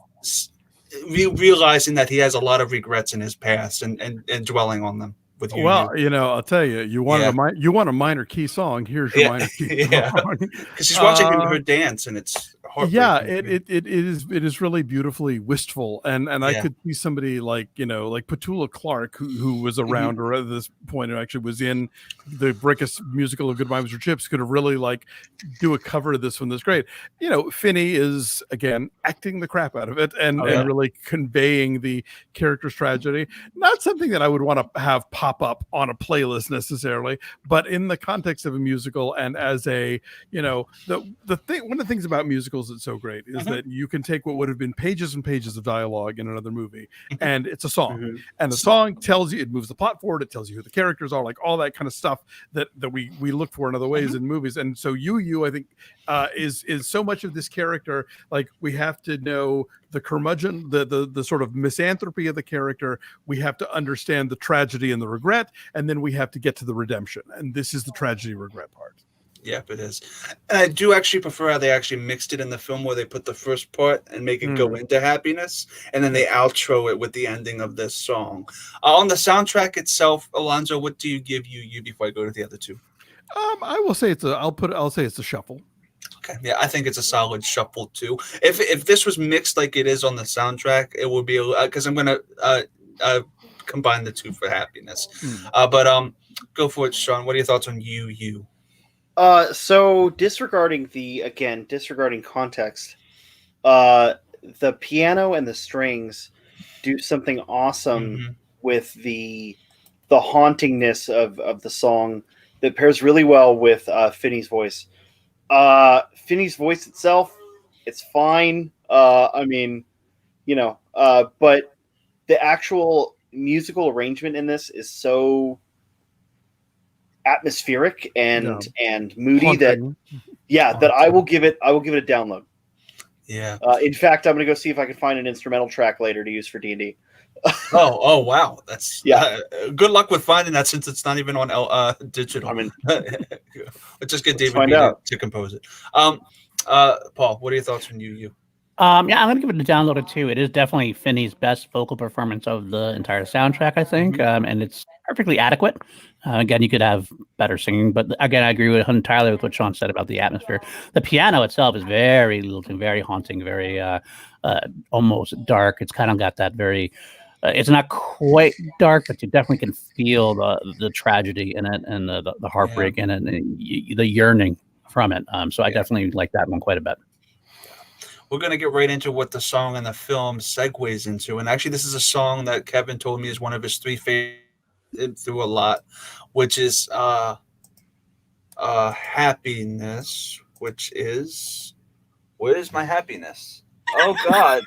B: realizing that he has a lot of regrets in his past and dwelling on them with You.
E: Well, I'll tell you, you want a minor key song. Here's your minor key song.
B: Because he's watching her dance, and it's
E: heartbreaking. It is really beautifully wistful, and I could see somebody like Petula Clark who was around or at this point who actually was in the Brickus musical of Goodbye Mr. Chips could have really do a cover of this one that's great. Finney is again acting the crap out of it and really conveying the character's tragedy. Not something that I would want to have pop up on a playlist necessarily, but in the context of a musical and as a the thing, one of the things about musicals that's so great is that you can take what would have been pages and pages of dialogue in another movie and it's a song and the song tells you, it moves the plot forward, it tells you who the characters are, like all that kind of stuff that we look for in other ways in movies. And so You I think is so much of this character. Like, we have to know the curmudgeon, the sort of misanthropy of the character. We have to understand the tragedy and the regret, and then we have to get to the redemption. And this is the tragedy regret part.
B: Yep, it is. And I do actually prefer how they actually mixed it in the film, where they put the first part and make it go into Happiness, and then they outro it with the ending of this song. On the soundtrack itself, Alonso, what do you give You before I go to the other 2?
E: I will say I'll say it's a shuffle.
B: Okay, yeah, I think it's a solid shuffle too. If this was mixed like it is on the soundtrack, it would be because I'm gonna combine the 2 for Happiness. But go for it, Sean. What are your thoughts on You?
D: So disregarding context, the piano and the strings do something awesome with the hauntingness of the song that pairs really well with Finney's voice. Finney's voice itself, it's fine. But the actual musical arrangement in this is so atmospheric and moody
E: Haunting.
D: that I will give it a download.
B: Yeah.
D: In fact, I'm gonna go see if I can find an instrumental track later to use for D&D.
B: Oh wow, that's good luck with finding that, since it's not even on digital. I mean, just get David to compose it. Paul, what are your thoughts on You?
C: I'm going to give it a download of 2. It is definitely Finney's best vocal performance of the entire soundtrack, I think, and it's perfectly adequate. Again, you could have better singing, but again, I agree entirely with what Sean said about the atmosphere. The piano itself is very lilting, very haunting, very almost dark. It's kind of got that very. It's not quite dark, but you definitely can feel the tragedy in it and the heartbreak in it and the yearning from it. So I definitely like that one quite a bit.
B: We're going to get right into what the song and the film segues into. And actually, this is a song that Kevin told me is one of his 3 favorites through a lot, which is Happiness, which is, where's my happiness? Oh God.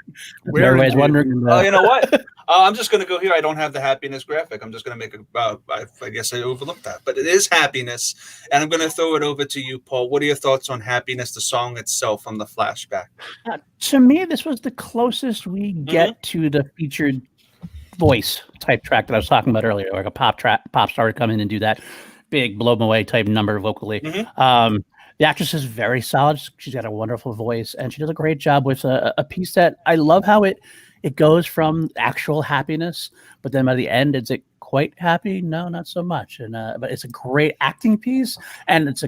C: Everybody's wondering.
B: Oh, you know what? I'm just going to go here. I don't have the happiness graphic. I'm just going to make I guess I overlooked that, but it is Happiness, and I'm going to throw it over to you, Paul. What are your thoughts on Happiness, the song itself from the flashback?
C: To me, this was the closest we get to the featured voice type track that I was talking about earlier, like a pop star would come in and do that big blow 'em away type number vocally. The actress is very solid. She's got a wonderful voice, and she does a great job with a piece that I love how it goes from actual happiness, but then by the end, is it quite happy? No, not so much. And but it's a great acting piece, and it's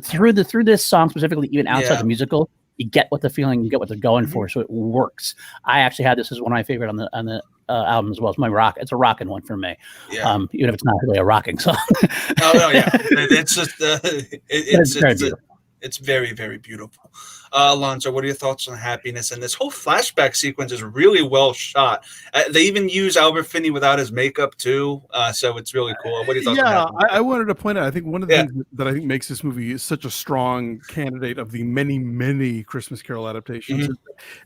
C: through this song specifically, even outside the musical, you get what the feeling, you get what they're going for, so it works. I actually had this as one of my favorite on the album as well. It's my rock. It's a rocking one for me. Even if it's not really a rocking song.
B: It's just it's very, very beautiful. Alonso, what are your thoughts on Happiness? And this whole flashback sequence is really well shot. They even use Albert Finney without his makeup too, so it's really cool. What are your thoughts on Happiness?
E: I wanted to point out, I think one of the things that I think makes this movie such a strong candidate of the many, many Christmas Carol adaptations is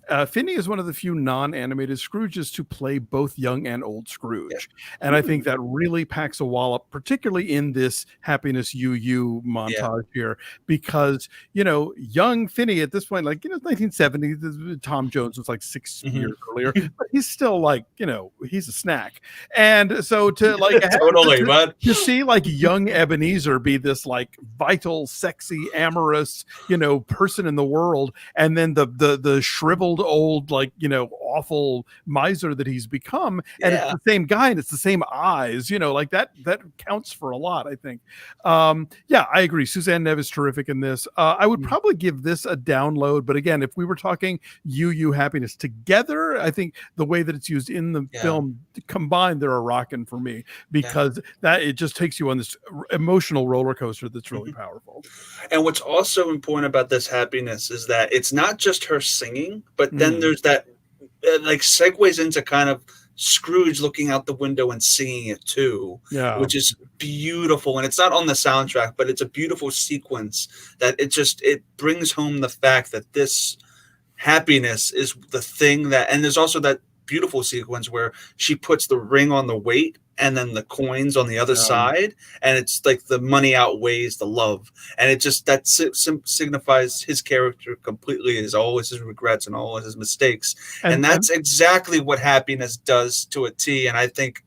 E: that, Finney is one of the few non-animated Scrooges to play both young and old Scrooge. And I think that really packs a wallop, particularly in this Happiness UU montage here, because, young Finney at this point, 1970, Tom Jones was like 6 years earlier, but he's still he's a snack. And so to to see young Ebenezer be this vital, sexy, amorous, person in the world, and then the shriveled old, awful miser that he's become, and it's the same guy and it's the same eyes, that counts for a lot, I think. I agree. Suzanne Neve is terrific in this. I would probably give this a download, but again, if we were talking UU Happiness together, I think the way that it's used in the film combined, they're a rockin' for me, because that it just takes you on this emotional roller coaster that's really powerful.
B: And what's also important about this Happiness is that it's not just her singing, but then there's that segues into kind of Scrooge looking out the window and singing it too, which is beautiful. And it's not on the soundtrack, but it's a beautiful sequence that it brings home the fact that this happiness is the thing that, and there's also that beautiful sequence where she puts the ring on the weight and then the coins on the other side, and it's like the money outweighs the love, and it just signifies his character completely, is always his regrets and all his mistakes, and that's exactly what Happiness does to a T. And I think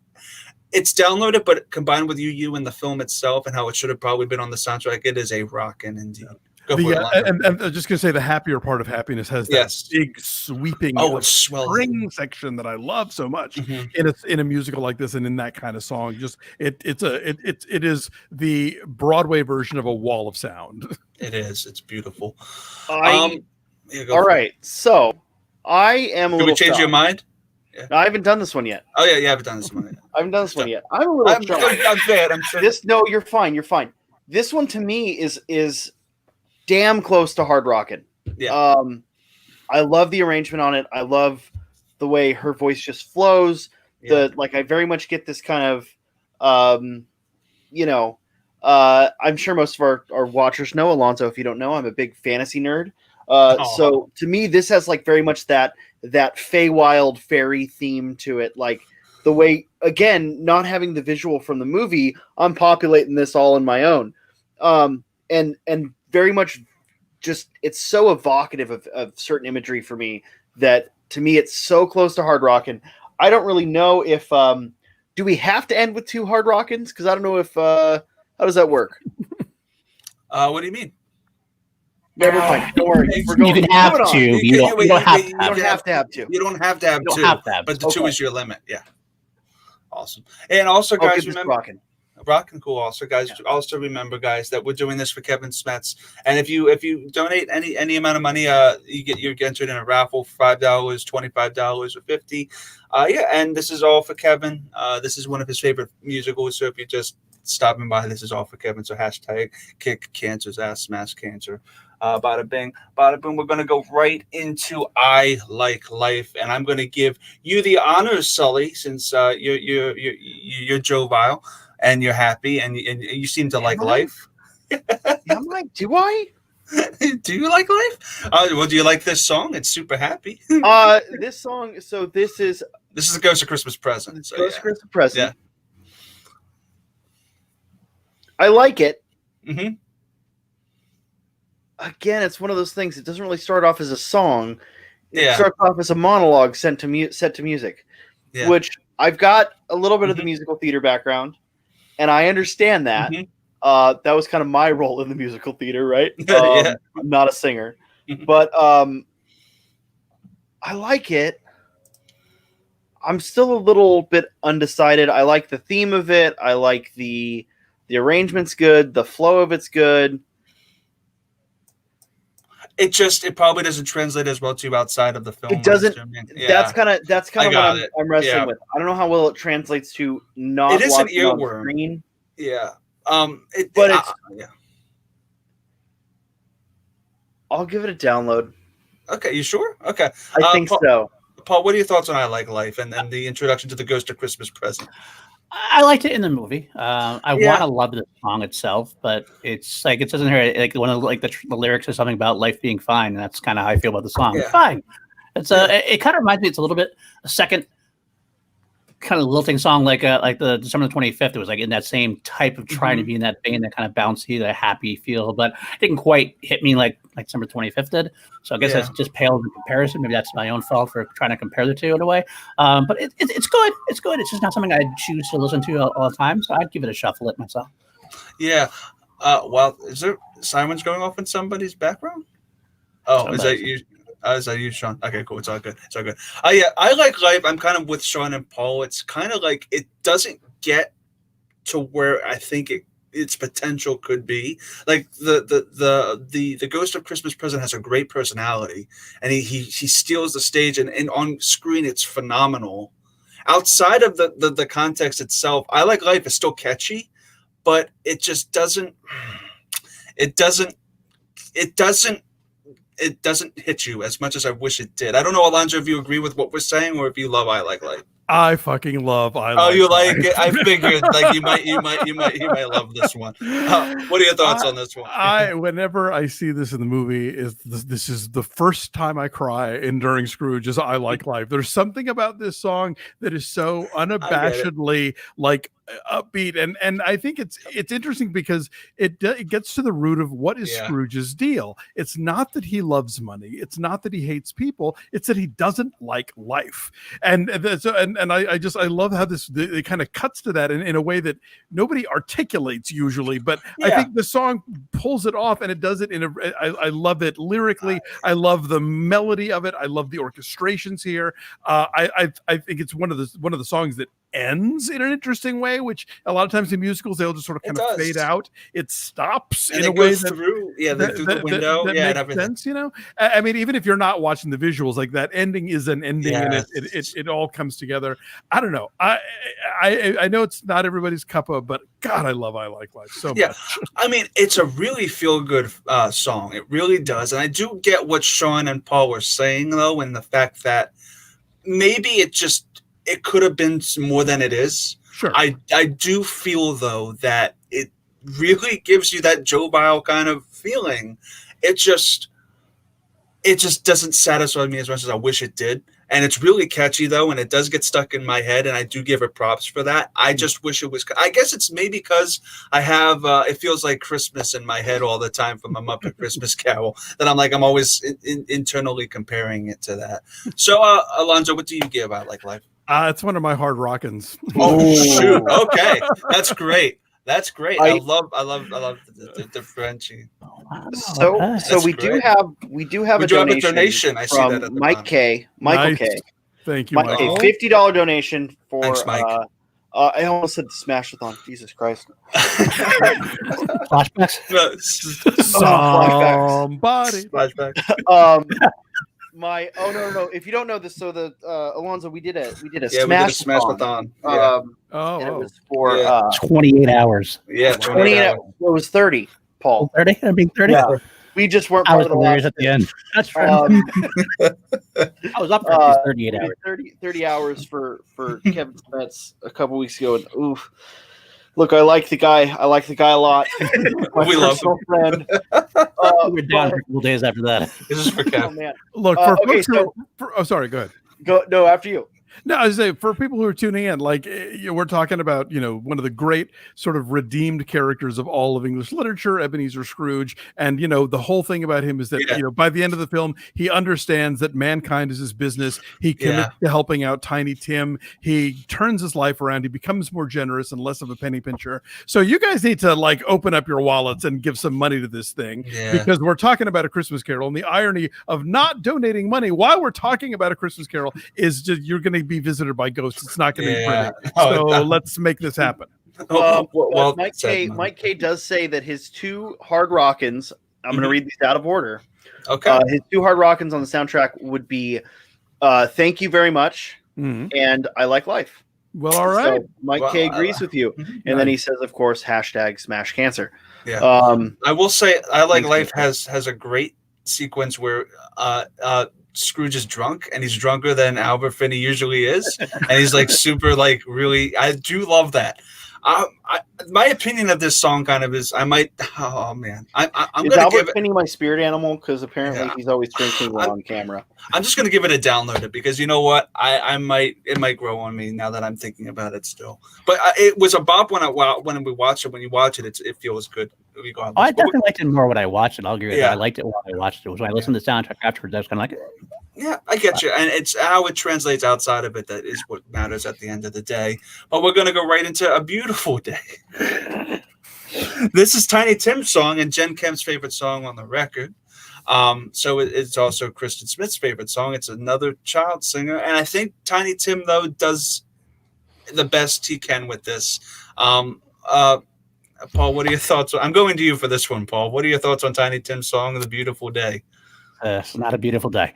B: it's downloaded, but combined with UU and the film itself and how it should have probably been on the soundtrack, it is a rockin' indeed.
E: And I'm just going to say the happier part of Happiness has that big sweeping string section that I love so much in a musical like this and in that kind of song. Just it is the Broadway version of a wall of sound.
B: It is. It's beautiful.
D: All right, so I am a little.
B: Did we change your mind?
D: Yeah. No, I haven't done this one yet.
B: Oh yeah, you haven't done this one yet.
D: I haven't done this one yet. I'm a little.
B: I'm bad. I'm sorry.
D: No, you're fine. You're fine. This one to me is damn close to hard rockin'.
B: Yeah.
D: I love the arrangement on it. I love the way her voice just flows. I very much get this kind of, I'm sure most of our watchers know, Alonso, if you don't know, I'm a big fantasy nerd. So to me, this has very much that Feywild fairy theme to it. The way, again, not having the visual from the movie, I'm populating this all on my own. And very much just, it's so evocative of certain imagery for me that to me, it's so close to hard rockin'. I don't really know if, do we have to end with 2 hard rockins? Because I don't know if, how does that work?
B: What do you mean?
D: Never mind. Don't worry.
C: You can have 2. You don't have to have 2.
B: You don't have to have 2. But the 2 is your limit. Yeah. Awesome. And also, guys, remember, rockin' cool. Also, guys, also remember, guys, that we're doing this for Kevin Smets. And if you donate any amount of money, you're entered in a raffle for $5, $25, or $50. And this is all for Kevin. This is one of his favorite musicals. So if you're just stopping by, this is all for Kevin. So hashtag kick cancer's ass, smash cancer. Bada bing, bada boom. We're going to go right into I Like Life, and I'm going to give you the honors, Sully, since you're jovial and you're happy and you seem to like life.
D: Do I?
B: Do you like Life? Well, do you like this song? It's super happy.
D: This song. So this is
B: a Ghost of Christmas Present. So,
D: Ghost of Christmas Present.
B: Yeah.
D: I like it.
B: Mm-hmm.
D: Again, it's one of those things. It doesn't really start off as a song. It
B: Yeah.
D: starts off as a monologue set to music,
B: Yeah.
D: which I've got a little bit of the musical theater background, and I understand that.
B: Mhm.
D: That was kind of my role in the musical theater, right?
B: Yeah.
D: I'm not a singer,
B: Mhm.
D: but I like it. I'm still a little bit undecided. I like the theme of it. I like the arrangement's good. The flow of it's good.
B: It probably doesn't translate as well to you outside of the film.
D: It doesn't.
B: Yeah.
D: That's kind of what I'm wrestling
B: Yeah.
D: with. I don't know how well it translates to not.
B: It is an
D: watching on
B: earworm.
D: screen.
B: Yeah. Yeah.
D: I'll give it a download.
B: Okay, you sure? Okay.
D: I think so.
B: Paul, what are your thoughts on I Like Life and the introduction to the Ghost of Christmas Present?
C: I liked it in the movie. I
B: Yeah.
C: want to love the song itself, but it's like it doesn't hear like one of the lyrics is something about life being fine, and that's kind of how I feel about the song.
B: Yeah.
C: It's fine. It's it kind of reminds me. It's a little bit a second kind of lilting song like the December 25th. It was like in that same type of trying to be in that vein, that kind of bouncy, that happy feel, but it didn't quite hit me like December 25th did. So I guess that's just pales in comparison. Maybe that's my own fault for trying to compare the two in a way. But it's good. It's good. It's just not something I choose to listen to all the time. So I'd give it a shuffle it myself.
B: Yeah. Well, is there sirens going off in somebody's background? Oh, is that you? Is that you, Sean? Okay, cool. It's all good. It's all good. Yeah, I like Life. I'm kind of with Sean and Paul. It's kind of like it doesn't get to where I think its potential could be. Like the Ghost of Christmas Present has a great personality, and he steals the stage, and on screen it's phenomenal. Outside of the context itself, I Like Life is still catchy, but it just doesn't. It doesn't hit you as much as I wish it did. I don't know, Alonso, if you agree with what we're saying or if you love I Like Life.
E: I fucking love I Like
B: Oh, you
E: Life.
B: like it? I figured like you might love this one. What are your thoughts on this one?
E: Whenever I see this in the movie, this is the first time I cry during Scrooge is I Like Life. There's something about this song that is so unabashedly like upbeat, and I think it's interesting because it gets to the root of what is Scrooge's deal. It's not that he loves money, it's not that he hates people, it's that he doesn't like life. And I love how it kind of cuts to that in a way that nobody articulates usually, but I think the song pulls it off, and it does it I love it lyrically. I love the melody of it. I love the orchestrations here. I think it's one of the songs that ends in an interesting way, which a lot of times in musicals they'll just sort of kind of fade out. It stops in a way that
B: through the window,
E: that makes sense. You know, I mean, even if you're not watching the visuals, like that ending is an ending, and it all comes together. I don't know. I know it's not everybody's cup of, but God, I love I Like Life so much.
B: I mean, it's a really feel good song. It really does, and I do get what Sean and Paul were saying though, and the fact that maybe it could have been more than it is.
E: Sure.
B: I do feel though that it really gives you that Joe Bile kind of feeling. It just doesn't satisfy me as much as I wish it did. And it's really catchy though, and it does get stuck in my head, and I do give it props for that. I just wish it was. I guess it's maybe because I have it feels like Christmas in my head all the time from a Muppet Christmas Carol that I'm always internally comparing it to that. So, Alonso, what do you give I Like Life?
E: It's one of my hard rockins.
B: Oh shoot! Okay, that's great. That's great. I love the differentiating.
D: So we do have a donation.
B: I see
D: from
B: that at the
D: Mike K. Michael K.
E: Thank you,
D: Mike K.
E: Michael.
D: $50 donation for.
B: Thanks, Mike.
D: I almost said Smash-a-thon. Jesus Christ.
C: Flashbacks.
E: Somebody.
B: Flashback.
D: No. If you don't know this, so the Alonso, we did a
B: Smash-a-thon.
D: And it was for
C: 28 hours.
B: Yeah,
D: 28 hours. It was 30, Paul.
C: 30? I mean 30?
D: Yeah. We just weren't
C: I
D: part
C: was
D: of the
C: hilarious
D: last
C: at the end. That's right. I was up for these 38 hours.
D: 30 hours for Kevin Smets a couple weeks ago, and oof. Look, I like the guy. I like the guy a lot.
B: We love him.
D: Friend.
C: We're down for a couple days after that.
B: This is for Kev.
D: Oh man.
E: Look, sorry, go ahead.
D: No, after you.
E: No, I was saying, for people who are tuning in, like, we're talking about, one of the great sort of redeemed characters of all of English literature, Ebenezer Scrooge. And, the whole thing about him is that, by the end of the film, he understands that mankind is his business. He commits to helping out Tiny Tim. He turns his life around. He becomes more generous and less of a penny pincher. So you guys need to, like, open up your wallets and give some money to this thing, because we're talking about A Christmas Carol. And the irony of not donating money while we're talking about A Christmas Carol is just, you're going to be visited by ghosts. It's not going to be pretty. So let's make this happen.
D: Mike K does say that his two hard rockins, I'm going to read these out of order.
B: Okay.
D: His two hard rockins on the soundtrack would be Thank You Very Much and I Like Life.
E: Well, all right.
D: So Mike K agrees with you. And then he says, of course, #Smash Cancer.
B: Yeah. I will say I Like Life has a great sequence where Scrooge is drunk, and he's drunker than Albert Finney usually is, and he's like super, like, really. I do love that. My opinion of this song kind of is, I'm
D: is
B: gonna
D: Albert
B: give it.
D: Finney my spirit animal, because apparently he's always drinking on camera.
B: I'm just gonna give it a download it, because you know what, it might grow on me now that I'm thinking about it still. But it was a bop when we watch it. When you watch it, it feels good. Regardless.
C: I definitely liked it more when I watched it. I'll agree with that.
B: Yeah.
C: I liked it while I watched it. It was when I listened to the soundtrack afterwards, I was kind of like,
B: yeah, I get you. And it's how it translates outside of it that is what matters at the end of the day. But we're going to go right into A Beautiful Day. This is Tiny Tim's song and Jen Kemp's favorite song on the record. So it's also Kristen Smith's favorite song. It's another child singer. And I think Tiny Tim, though, does the best he can with this. Paul, what are your thoughts? I'm going to you for this one, Paul. What are your thoughts on Tiny Tim's song, The Beautiful Day?
C: It's not a beautiful day.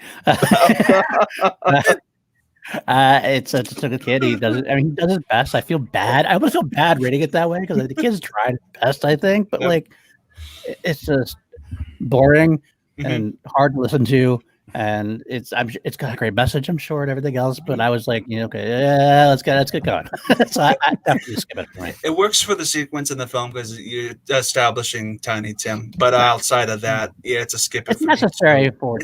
C: It's just a good kid. He does it. I mean, he does his best. I feel bad. I almost feel bad rating it that way, because the kid's tried his best, I think. But like, it's just boring and hard to listen to. And it's got a great message, I'm sure, and everything else. But I was like, okay, let's get going. So I definitely skip it. Right.
B: It works for the sequence in the film because you're establishing Tiny Tim. But outside of that, it's a skip.
C: It's necessary for.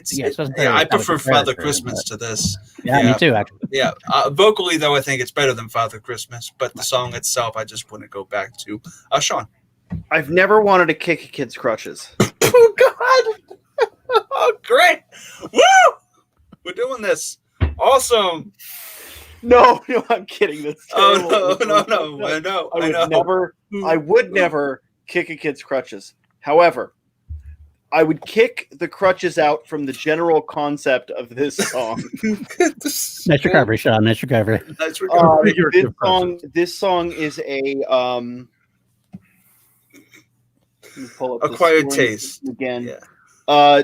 B: I prefer Father Christmas to this.
C: Yeah, me too, actually.
B: Yeah, vocally though, I think it's better than Father Christmas. But the song itself, I just wouldn't go back to. Sean,
D: I've never wanted to kick a kid's crutches.
B: Oh God. Oh, great! Woo! We're doing this. Awesome.
D: No, I'm kidding. That's
B: terrible.
D: I would never kick a kid's crutches. However, I would kick the crutches out from the general concept of this song.
C: Nice recovery, Sean. Nice recovery.
D: This song is a pull up
B: acquired taste
D: again. Yeah.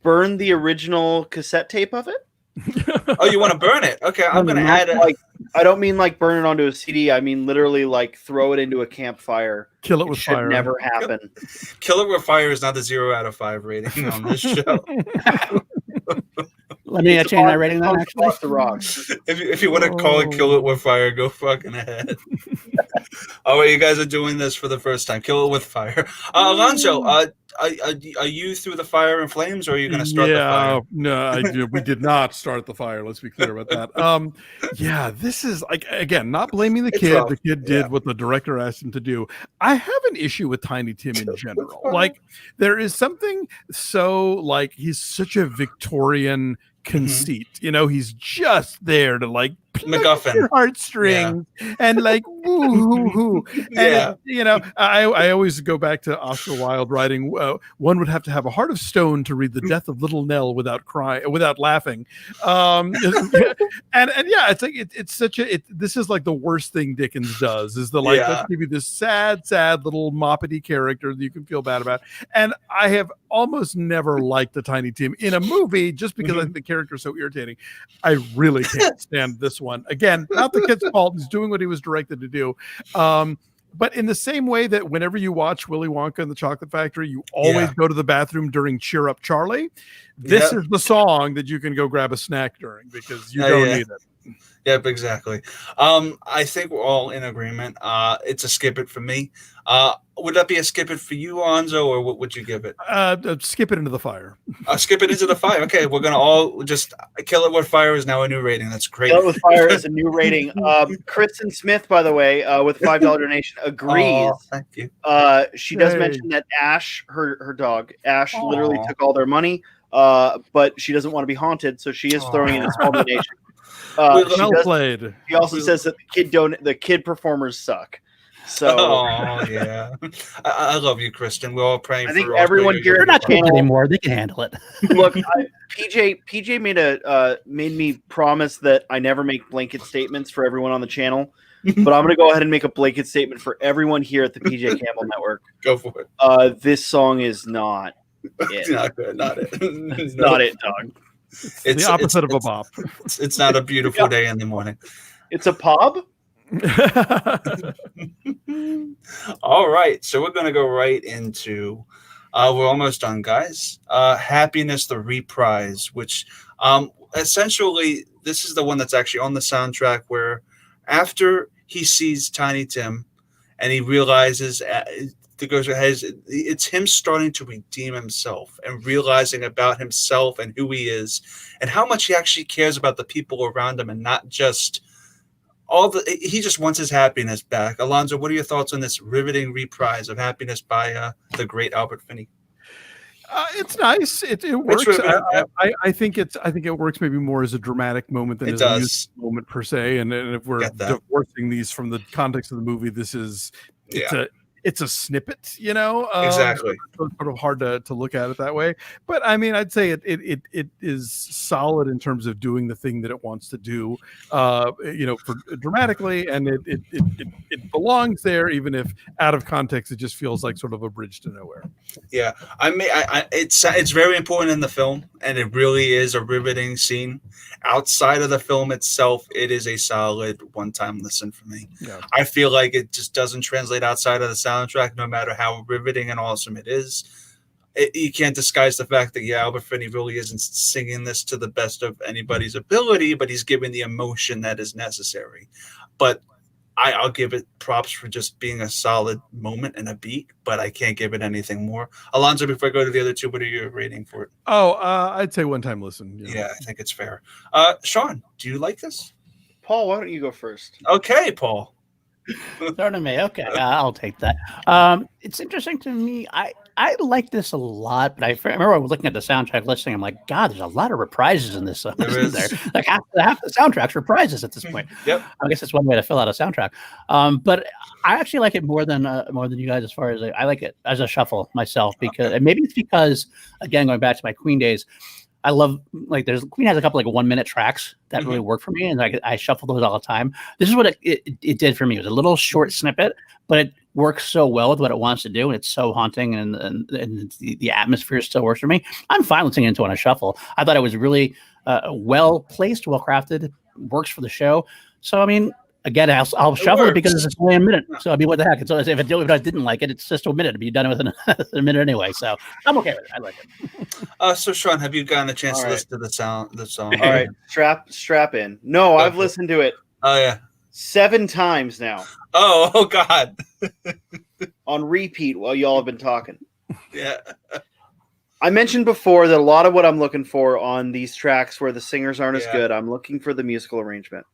D: Burn the original cassette tape of it.
B: Oh, you want to burn it? Okay, I'm going to add it.
D: Like, I don't mean like burn it onto a CD. I mean literally like throw it into a campfire.
E: Kill it with fire.
D: Never happen.
B: Kill it with fire is not the 0 out of 5 rating on this show.
C: Let me change my rating then, actually.
D: Off the rocks.
B: If you want to call it Kill It With Fire, go fucking ahead. All right, you guys are doing this for the first time. Kill It With Fire. Alonso, are you through the fire and flames, or are you going to start the fire?
E: No, we did not start the fire. Let's be clear about that. This is, like, again, not blaming the kid. The kid did what the director asked him to do. I have an issue with Tiny Tim in general. Like, there is something so, like, he's such a Victorian conceit. He's just there to, like,
B: MacGuffin
E: your heartstrings and like woo. And I always go back to Oscar Wilde writing, one would have to have a heart of stone to read The Death of Little Nell without laughing. It's like it's such a this is like the worst thing Dickens does, is let's give you this sad little moppety character that you can feel bad about. And I have almost never liked the Tiny Tim in a movie, just because I think the character is so irritating. I really can't stand this one. Again, not the kid's fault. He's doing what he was directed to do. But in the same way that whenever you watch Willy Wonka and the Chocolate Factory, you always go to the bathroom during Cheer Up Charlie. This is the song that you can go grab a snack during, because you don't need it.
B: Yep, exactly. I think we're all in agreement. It's a skip it for me. Would that be a skip it for you, Alonzo, or what would you give it?
E: Skip it into the fire.
B: Skip it into the fire. Okay, we're gonna all just kill it with fire is now a new rating. That's great.
D: Kill It With Fire is a new rating. Kristen Smith, by the way, with $5 donation, agrees.
B: Oh, thank you.
D: She does mention that Ash, her dog, Ash, literally took all their money, but she doesn't want to be haunted, so she is throwing in a small donation.
E: Played.
D: She also says that the kid performers suck. So,
B: yeah, I love you, Kristen. We're all praying.
D: I think
B: for
D: everyone here
C: They're not kids anymore. They can handle it.
D: Look, PJ made me promise that I never make blanket statements for everyone on the channel, but I'm going to go ahead and make a blanket statement for everyone here at the PJ Campbell Network.
B: Go for it.
D: This song is not it.
B: It's not good. Not it.
D: It's not it, dog.
E: It's the opposite of a bop.
B: It's not a beautiful day in the morning.
D: It's a pub.
B: All right, so we're going to go right into we're almost done, guys. Happiness, the Reprise, which essentially this is the one that's actually on the soundtrack, where after he sees Tiny Tim and he realizes it's him starting to redeem himself and realizing about himself and who he is and how much he actually cares about the people around him and not just he just wants his happiness back. Alonzo, what are your thoughts on this riveting reprise of Happiness by the great Albert Finney?
E: It's nice. It works. I think it works maybe more as a dramatic moment than as a music moment per se. And if we're divorcing these from the context of the movie, this is it's a snippet,
B: Exactly.
E: So it's sort of hard to look at it that way. But I mean, I'd say it is solid in terms of doing the thing that it wants to do, for dramatically, and it belongs there, even if out of context, it just feels like sort of a bridge to nowhere.
B: Yeah, it's very important in the film, and it really is a riveting scene. Outside of the film itself, it is a solid one-time listen for me. Yeah. I feel like it just doesn't translate outside of the soundtrack, no matter how riveting and awesome it is. You can't disguise the fact that, Albert Finney really isn't singing this to the best of anybody's ability, but he's giving the emotion that is necessary. But I'll give it props for just being a solid moment and a beat, but I can't give it anything more. Alonzo, before I go to the other two, what are you rating for it?
E: I'd say one-time listen.
B: Yeah, I think it's fair. Sean, do you like this?
D: Paul, why don't you go first?
B: Okay, Paul.
C: Turn to me. Okay, I'll take that. It's interesting to me. I like this a lot, but I remember I was looking at the soundtrack listening. I'm like, God, there's a lot of reprises in this song. There. Like half the soundtrack's reprises at this point.
B: Yep.
C: I guess it's one way to fill out a soundtrack. But I actually like it more than you guys, as far as I like it as a shuffle myself, because and maybe it's because, again, going back to my Queen days, I love, like, Queen has a couple 1-minute tracks that really work for me, and I shuffle those all the time. This is what it did for me. It was a little short snippet, but it works so well with what it wants to do, and it's so haunting, and the atmosphere still works for me. I'm fine listening into it on a shuffle. I thought it was really well placed, well crafted, works for the show. So I mean, again, I'll shuffle it because it's only a minute. So I mean, what the heck? So if I didn't like it, it's just a minute to be done within a minute anyway. So I'm okay with it. I like it.
B: So Sean, have you gotten a chance to listen to the song?
D: All right, strap in. No, I've listened to it.
B: Oh yeah,
D: 7 times now.
B: Oh God.
D: On repeat while y'all have been talking.
B: Yeah.
D: I mentioned before that a lot of what I'm looking for on these tracks where the singers aren't as good, I'm looking for the musical arrangement.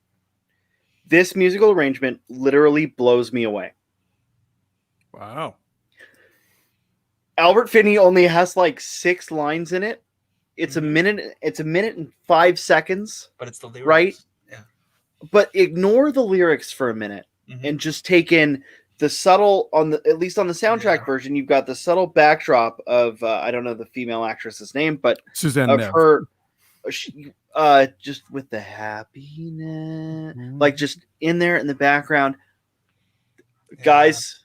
D: This musical arrangement literally blows me away.
E: Wow.
D: Albert Finney only has 6 lines in it. It's a minute. It's a minute and 5 seconds.
B: But it's the lyrics,
D: right?
B: Yeah.
D: But ignore the lyrics for a minute and just take in the subtle at least on the soundtrack version. You've got the subtle backdrop of I don't know the female actress's name, but
E: Suzanne
D: of
E: Neff.
D: her. Just with the happiness, just in there in the background, guys.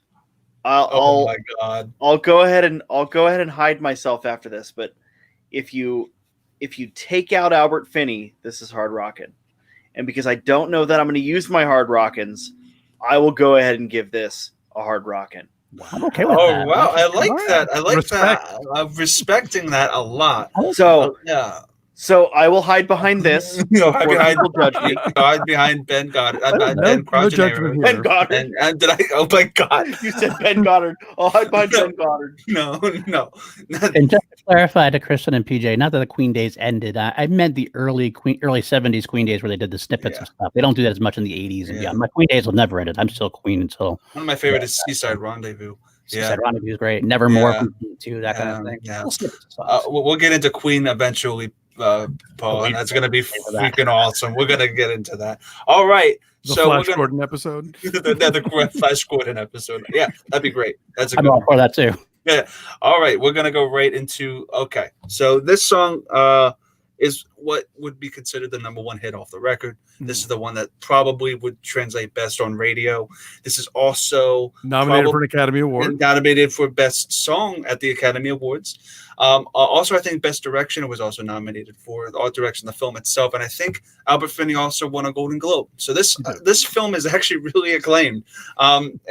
B: Oh my God!
D: I'll go ahead and hide myself after this. But if you take out Albert Finney, this is hard rockin', and because I don't know that I'm going to use my hard rockins, I will go ahead and give this a hard rockin'.
C: I'm okay with that.
B: Oh wow, I like that. I like that. I'm respecting that a lot.
D: So
B: yeah.
D: So I will hide behind this.
B: Hide behind,
D: judge me.
B: hide behind Ben Goddard.
E: No judgment here.
D: Ben Goddard.
B: And did I? Oh my God!
D: You said Ben Goddard. I'll hide behind Ben Goddard.
B: No.
C: And just to clarify to Kristen and PJ, not that the Queen days ended. I meant the early 70s Queen days where they did the snippets and stuff. They don't do that as much in the 80s and beyond. My Queen days will never ended. I'm still Queen until.
B: One of my favorite is Seaside Rendezvous.
C: Seaside Rendezvous is great. Nevermore from to that kind of thing.
B: Yeah. We'll get into Queen eventually, Paul, and that's going to be freaking awesome. We're going to get into that. All right.
E: The Flash Gordon episode.
B: the Flash Gordon episode. Yeah, that'd be great. That's a good
C: one for that too.
B: Yeah. All right. We're going to go right into, okay. So this song is what would be considered the #1 hit off the record. This is the one that probably would translate best on radio. This is also
E: nominated for an Academy Award.
B: Nominated for Best Song at the Academy Awards. Also, I think Best Direction was also nominated for art direction, the film itself, and I think Albert Finney also won a Golden Globe. So this film is actually really acclaimed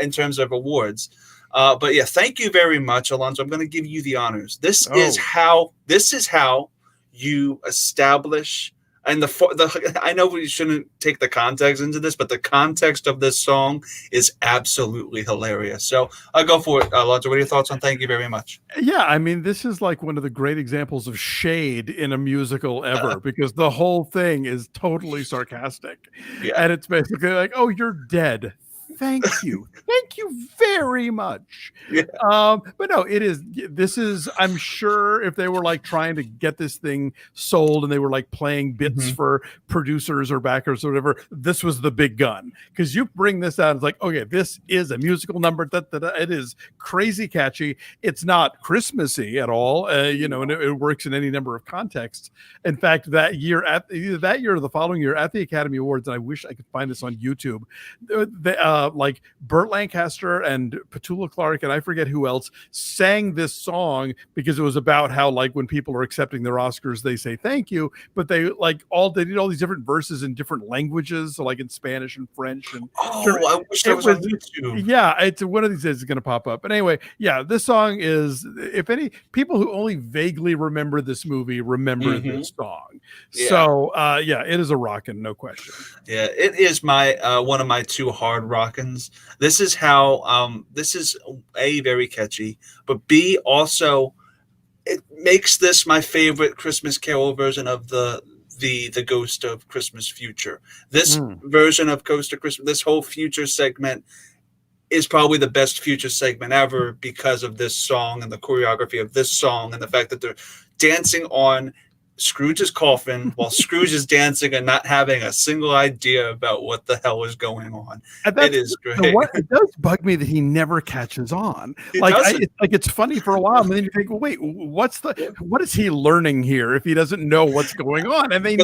B: in terms of awards. But yeah, thank you very much, Alonso. I'm going to give you the honors. This is how you establish. And I know we shouldn't take the context into this, but the context of this song is absolutely hilarious. So I'll go for it. Alonso, what are your thoughts on Thank You Very Much?
E: Yeah, I mean, this is like one of the great examples of shade in a musical ever because the whole thing is totally sarcastic. Yeah. And it's basically like, oh, you're dead. Thank you. Thank you very much. Yeah. But no, this is, I'm sure if they were like trying to get this thing sold and they were like playing bits for producers or backers or whatever, this was the big gun. Because you bring this out, it's like, okay, this is a musical number. It is crazy catchy. It's not Christmassy at all, and it works in any number of contexts. In fact, that year, either that year or the following year at the Academy Awards, and I wish I could find this on YouTube, like Burt Lancaster and Petula Clark and I forget who else sang this song because it was about how like when people are accepting their Oscars they say thank you, but they did all these different verses in different languages, so like in Spanish and French and
B: I wish that was on YouTube.
E: Yeah, it's one of these days it's going to pop up. But anyway, yeah, this song is, if any people who only vaguely remember this movie remember this song. Yeah. So it is a rockin', no question.
B: Yeah, it is my one of my two hard rockins. This is how this is A, very catchy, but B, also it makes this my favorite Christmas Carol version of the Ghost of Christmas Future. This version of Ghost of Christmas, this whole future segment is probably the best future segment ever because of this song and the choreography of this song and the fact that they're dancing on Scrooge's coffin while Scrooge is dancing and not having a single idea about what the hell is going on. It is great.
E: It does bug me that he never catches on. It's funny for a while, and then you think, well, wait, what is he learning here if he doesn't know what's going on? And then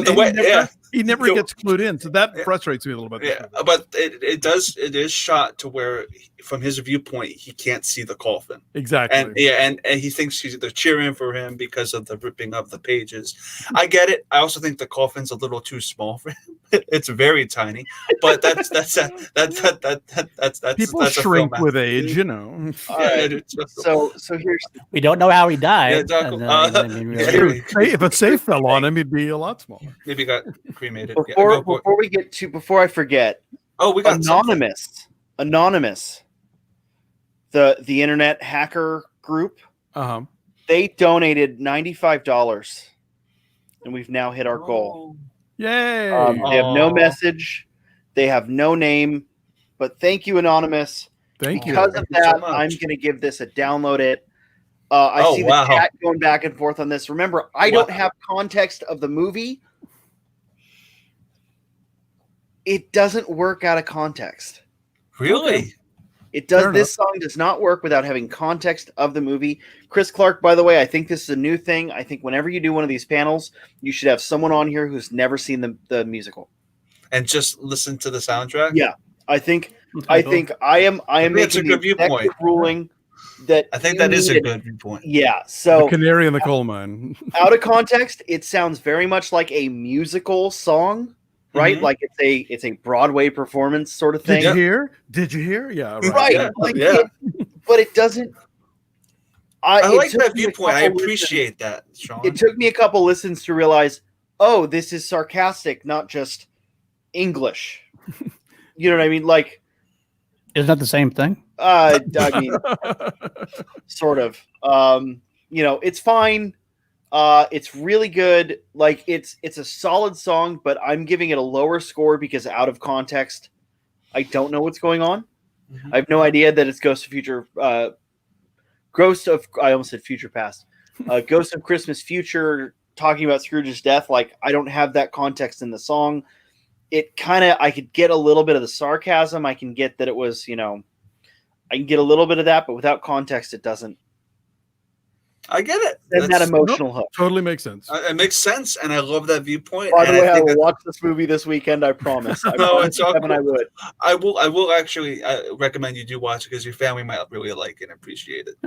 E: he never gets clued in. So that frustrates me a little bit.
B: Yeah, but it is shot to where from his viewpoint he can't see the coffin.
E: Exactly.
B: And he thinks they're cheering for him because of the ripping of the pages. I get it. I also think the coffin's a little too small for him. It's very tiny, but that's
E: people shrink with age,
D: So here's,
C: we don't know how he died.
E: If a safe fell on him, he'd be a lot smaller.
B: Maybe he got cremated.
D: Before I forget,
B: we got
D: Anonymous, the internet hacker group. They donated $95. And we've now hit our goal.
E: Yay!
D: They have no message. They have no name. But thank you, Anonymous.
E: Thank you.
D: Because of that, I'm going to give this a download it. I see the chat going back and forth on this. Remember, I don't have context of the movie. It doesn't work out of context.
B: Really?
D: It does. This song does not work without having context of the movie. Chris Clark, by the way, I think this is a new thing. I think whenever you do one of these panels, you should have someone on here who's never seen the musical
B: and just listen to the soundtrack.
D: Yeah, I think I am making a good viewpoint ruling that
B: I think that is a good viewpoint.
D: Yeah, so
E: the canary in the coal mine.
D: Out of context, it sounds very much like a musical song. Right, like it's a Broadway performance sort of thing.
E: Did you hear? Yeah,
D: right. But it doesn't.
B: I like that viewpoint. I appreciate that, Sean.
D: It took me a couple listens to realize oh, this is sarcastic, not just English. You know what I mean? Like,
C: Isn't that the same thing?
D: I mean, sort of. You know, it's fine. It's really good. Like, it's a solid song, but I'm giving it a lower score because out of context, I don't know what's going on. I have no idea that it's Ghost of Future. I almost said Future Past. Ghost of Christmas Future, talking about Scrooge's death. Like, I don't have that context in the song. It kind of, I could get a little bit of the sarcasm. I can get that it was, you know, I can get a little bit of that, but without context, it doesn't.
B: I get it.
D: And that emotional hook.
E: Totally makes sense.
B: It makes sense, and I love that viewpoint.
D: By the way, I will
B: that,
D: watch this movie this weekend. I promise. I
B: no,
D: promise
B: it's all
D: Kevin,
B: cool.
D: I
B: will actually recommend you do watch it because your family might really like it and appreciate it.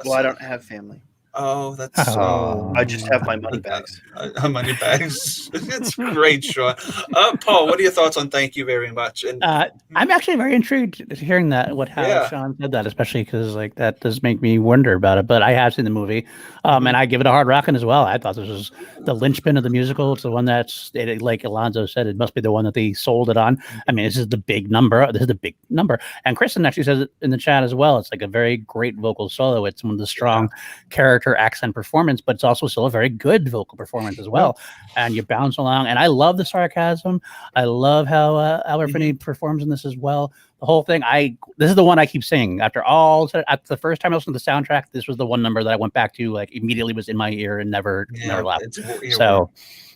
D: Well, I don't have family.
B: Oh, that's
D: I just have my money bags.
B: Money bags. It's great, Sean. Paul, what are your thoughts on "Thank You Very Much"? And
C: I'm actually very intrigued hearing that how Sean said that, especially because like that does make me wonder about it. But I have seen the movie, and I give it a hard rockin' as well. I thought this was the linchpin of the musical. It's the one that's like Alonso said, it must be the one that they sold it on. I mean, this is the big number. This is the big number. And Kristen actually says it in the chat as well. It's like a very great vocal solo. It's one of the strong character accent performance, but it's also still a very good vocal performance as well. And you bounce along, and I love the sarcasm. I love how Albert Finney performs in this as well. The whole thing. This is the one I keep singing at the first time I listened to the soundtrack. This was the one number that I went back to, like immediately was in my ear and never left. So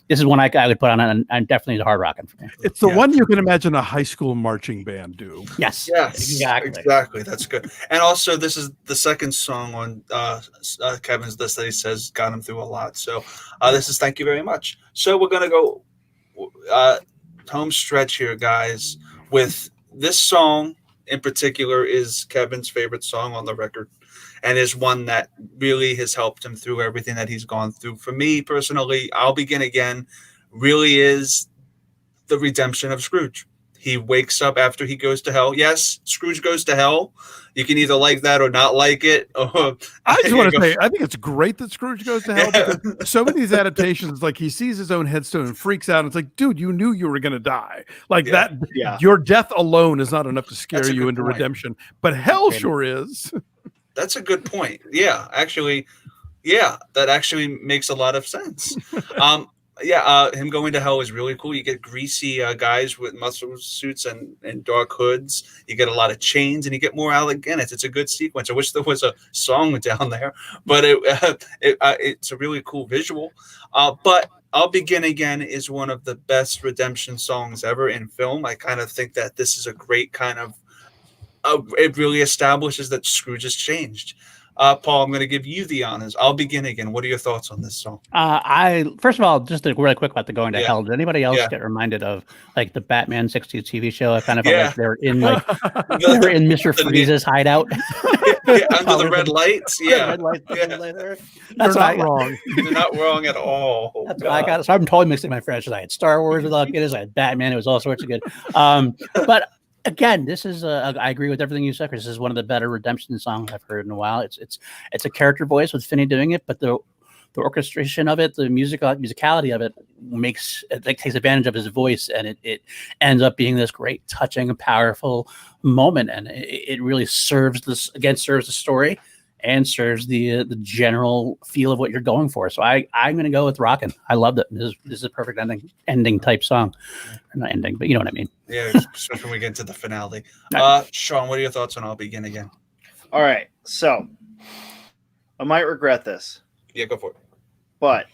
C: this is one I would put on, and definitely the hard rocking for me.
E: It's the one you can imagine a high school marching band do.
C: Yes,
B: exactly. That's good. And also, this is the second song on Kevin's list that he says got him through a lot. So this is "Thank You Very Much." So we're gonna go home stretch here, guys. With this song in particular is Kevin's favorite song on the record, and is one that really has helped him through everything that he's gone through. For me personally, "I'll Begin Again" really is the redemption of Scrooge. He wakes up after he goes to hell. Yes, Scrooge goes to hell. You can either like that or not like it.
E: I just want to say, I think it's great that Scrooge goes to hell because so many of these adaptations, like he sees his own headstone and freaks out. And it's like, dude, you knew you were going to die. Like that. Yeah. Your death alone is not enough to scare you into redemption, but hell sure is.
B: That's a good point. Yeah, actually, that actually makes a lot of sense. Him going to hell is really cool. You get greasy guys with muscle suits and dark hoods. You get a lot of chains, and you get more Alec Guinness. It's a good sequence. I wish there was a song down there, but it's a really cool visual. But "I'll Begin Again" is one of the best redemption songs ever in film. I kind of think that this is a great kind of it really establishes that Scrooge has changed. Paul, I'm going to give you the honors. "I'll Begin Again." What are your thoughts on this song?
C: First of all, just really quick about the going to hell. Did anybody else get reminded of like the Batman '60s TV show? I kind of felt like they're in Mr. Freeze's hideout.
B: Under the red lights. Yeah,
C: red lights.
E: That's not wrong.
B: You're not wrong at all.
C: That's what I got. So I'm totally mixing my franchises. I had Star Wars with Alec Guinness. I had Batman. It was all sorts of good. But again, this is I agree with everything you said, Chris. This is one of the better redemption songs I've heard in a while. It's a character voice with Finney doing it, but the orchestration of it, the musicality of it takes advantage of his voice, and it ends up being this great, touching, powerful moment, and it really serves the story and serves the general feel of what you're going for. So I'm going to go with "Rockin'." I loved it. This is a perfect ending type song. Not ending, but you know what I mean.
B: Yeah, especially when we get into the finale. Sean, what are your thoughts on "I'll Begin Again"?
D: All right, so I might regret this.
B: Yeah, go for it.
D: But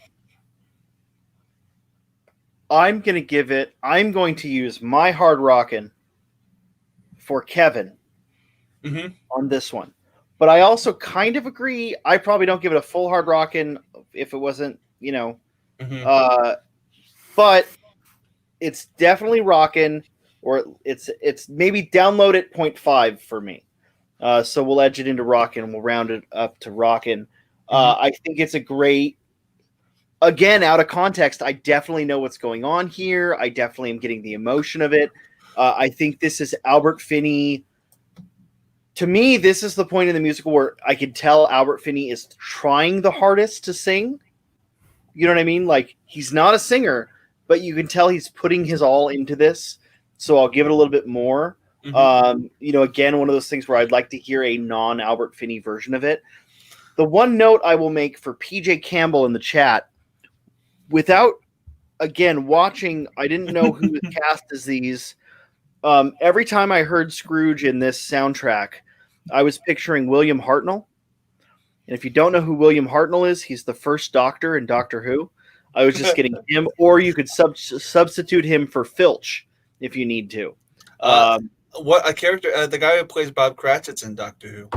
D: I'm going to use my hard rockin' for Kevin on this one. But I also kind of agree. I probably don't give it a full hard rockin' if it wasn't, but it's definitely rockin', or it's maybe download it 0.5 for me. So we'll edge it into rockin', and we'll round it up to rockin'. I think it's a great, again, out of context, I definitely know what's going on here. I definitely am getting the emotion of it. I think this is Albert Finney. To me, this is the point in the musical where I can tell Albert Finney is trying the hardest to sing. You know what I mean? Like, he's not a singer, but you can tell he's putting his all into this. So I'll give it a little bit more. Again, one of those things where I'd like to hear a non-Albert Finney version of it. The one note I will make for PJ Campbell in the chat, without, again, watching, I didn't know who was cast as these. Every time I heard Scrooge in this soundtrack, I was picturing William Hartnell. And if you don't know who William Hartnell is, he's the first Doctor in Doctor Who. I was just getting him, or you could substitute him for Filch if you need to.
B: What a character! The guy who plays Bob Cratchit's in Doctor Who.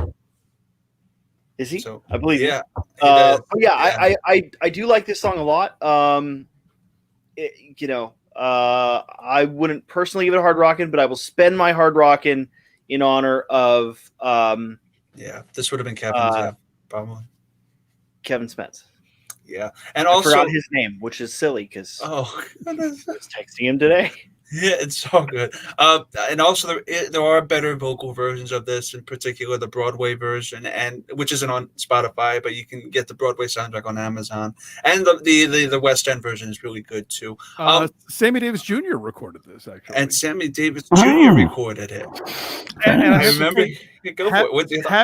D: Is he?
B: So,
D: I believe.
B: Yeah.
D: I do like this song a lot. I wouldn't personally give it a hard rockin', but I will spend my hard rockin' in honor of.
B: This would have been Kevin's. Probably
D: Kevin Smets.
B: Yeah, and
D: I
B: also
D: forgot his name, which is silly because I was texting him today.
B: Yeah, it's so good. And also there are better vocal versions of this, in particular the Broadway version, and which isn't on Spotify, but you can get the Broadway soundtrack on Amazon. And the West End version is really good too.
E: Sammy Davis Jr. recorded this actually,
B: and Sammy Davis Jr. recorded it.
E: And
B: I remember.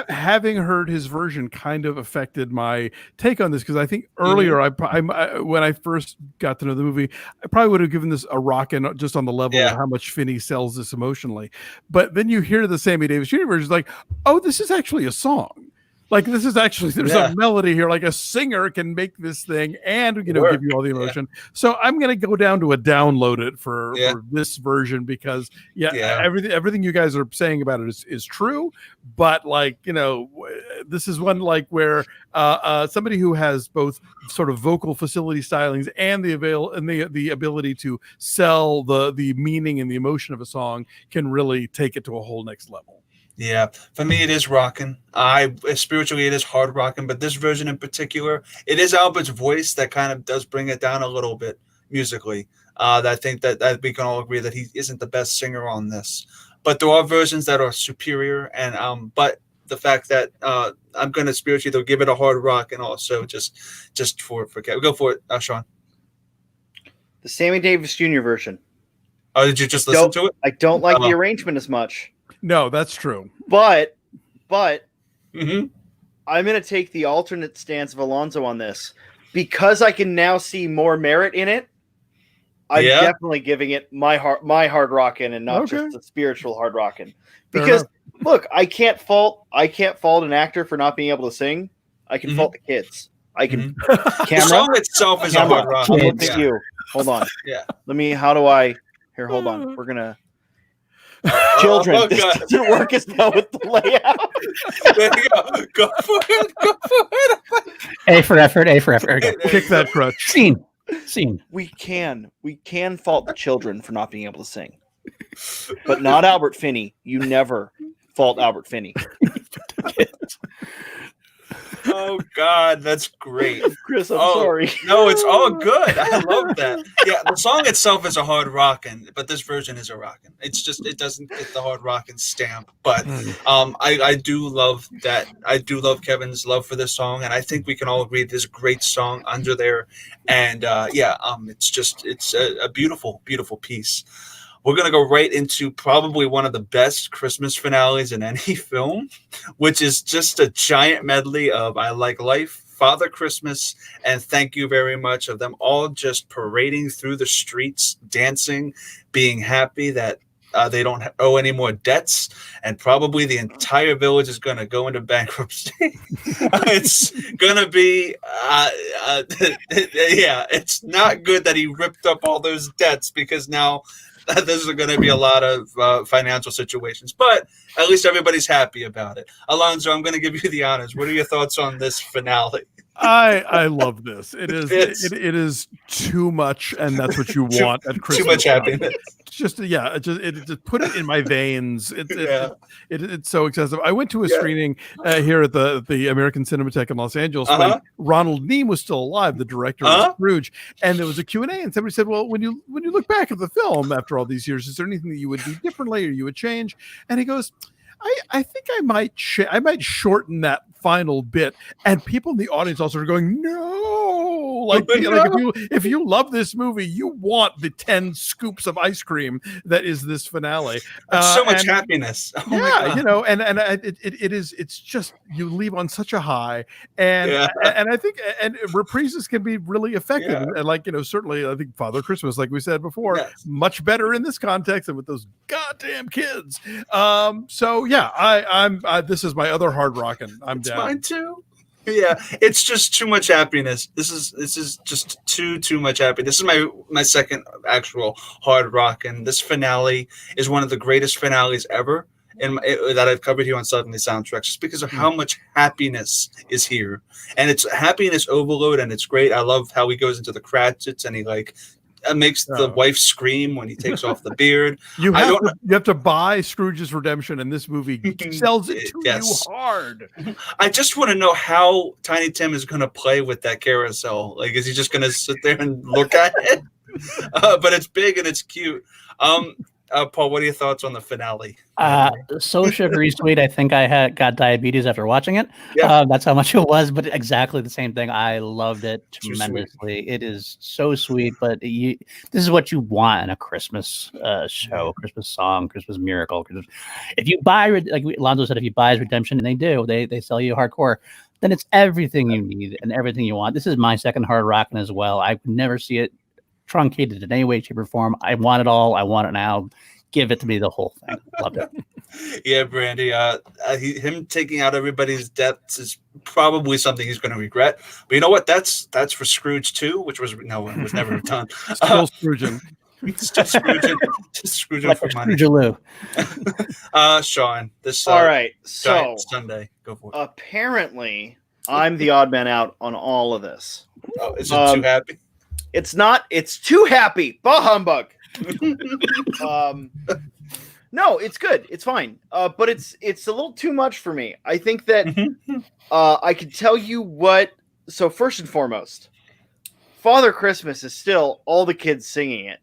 E: Having heard his version kind of affected my take on this, because I think earlier when I first got to know the movie, I probably would have given this a rockin' just on the level of how much Finney sells this emotionally. But then you hear the Sammy Davis Jr. version, like, oh, this is actually a song. Like, this is actually, there's a melody here, like a singer can make this thing and, give you all the emotion. So I'm going to go down to a download it for this version, because everything you guys are saying about it is true. But this is one like where somebody who has both sort of vocal facility stylings and the ability to sell the meaning and the emotion of a song can really take it to a whole next level.
B: Yeah, for me it is rocking. Spiritually it is hard rocking, but this version in particular, it is Albert's voice that kind of does bring it down a little bit musically. I think that we can all agree that he isn't the best singer on this, but there are versions that are superior. And but the fact that I'm going to spiritually though give it a hard rock, and also just for go for it, Sean.
D: The Sammy Davis Jr. version.
B: Oh, did you just listen to it?
D: I don't like the arrangement as much.
E: No, that's true.
D: But I'm going to take the alternate stance of Alonso on this, because I can now see more merit in it. I'm definitely giving it my hard rockin' and not just the spiritual hard rockin'. Because look, I can't fault an actor for not being able to sing. I can fault the kids. I can
B: The song itself is a hard rock.
D: Look at you. Hold on. Hold on. We're gonna children. This doesn't work as well with the layout.
B: There you go. Go for it.
C: A for effort. Okay.
E: Kick that crutch.
C: Scene.
D: We can fault the children for not being able to sing, but not Albert Finney. You never fault Albert Finney.
B: Oh God, that's great,
D: Chris. I'm sorry.
B: No, it's all good. I love that. Yeah, the song itself is a hard rockin', but this version is a rockin'. It's just it doesn't get the hard rockin' stamp. But I do love that. I do love Kevin's love for this song, and I think we can all agree there's a great song under there. And it's a beautiful, beautiful piece. We're going to go right into probably one of the best Christmas finales in any film, which is just a giant medley of I Like Life, Father Christmas, and Thank You Very Much, of them all just parading through the streets, dancing, being happy that they don't owe any more debts, and probably the entire village is going to go into bankruptcy. It's going to be, it's not good that he ripped up all those debts, because now there's going to be a lot of financial situations, but at least everybody's happy about it. Alonso, I'm going to give you the honors. What are your thoughts on this finale?
E: I love this. It is too much, and that's what you want at Christmas.
B: Too much happiness.
E: Just put it in my veins. It's so excessive. I went to a screening here at the American Cinematheque in Los Angeles when Ronald Neame was still alive, the director of Scrooge, and there was a Q&A, and somebody said, "Well, when you look back at the film after all these years, is there anything that you would do differently or you would change?" And he goes, I think I might shorten that final bit, and people in the audience also are going, no, like if you love this movie, you want the 10 scoops of ice cream that is this finale.
B: So much happiness.
E: Oh yeah, you know, and it's just, you leave on such a high, and I think reprises can be really effective, and like, you know, certainly I think Father Christmas, like we said before, much better in this context and with those goddamn kids. So yeah, I'm this is my other hard rockin'. I'm down.
B: Mine too. Yeah, it's just too much happiness. This is just too much happiness. This is my second actual hard rock, and this finale is one of the greatest finales ever that I've covered here on Suddenly Soundtracks, just because of how much happiness is here, and it's happiness overload, and it's great. I love how he goes into the Cratchits and he like makes the wife scream when he takes off the beard.
E: You have to buy Scrooge's Redemption, and this movie sells it to you hard.
B: I just want to know how Tiny Tim is going to play with that carousel. Like, is he just going to sit there and look at it? But it's big and it's cute. Paul, what are your thoughts on the finale?
C: So sugary sweet. I think I got diabetes after watching it. That's how much it was, but exactly the same thing. I loved it tremendously. It is so sweet, but this is what you want in a Christmas show, Christmas song, Christmas miracle. If you buy, like Alonso said, if you buy Redemption, and they sell you hardcore, then it's everything you need and everything you want. This is my second hard rockin' as well. I would never see it truncated in any way, shape, or form. I want it all. I want it now. Give it to me, the whole thing. Loved it.
B: Yeah, Brandy. Him taking out everybody's debts is probably something he's going to regret. But you know what? That's for Scrooge too, which was never done.
E: Still Scrooging.
B: Still Scrooging. Just Scrooging
C: like
B: for money. Sean, this
D: all right. So
B: Sunday, go for it.
D: Apparently, I'm the odd man out on all of this.
B: Oh, is it too happy?
D: It's not. It's too happy. Bah humbug. No, it's good. It's fine. But it's a little too much for me. I think that I can tell you what. So first and foremost, Father Christmas is still all the kids singing it.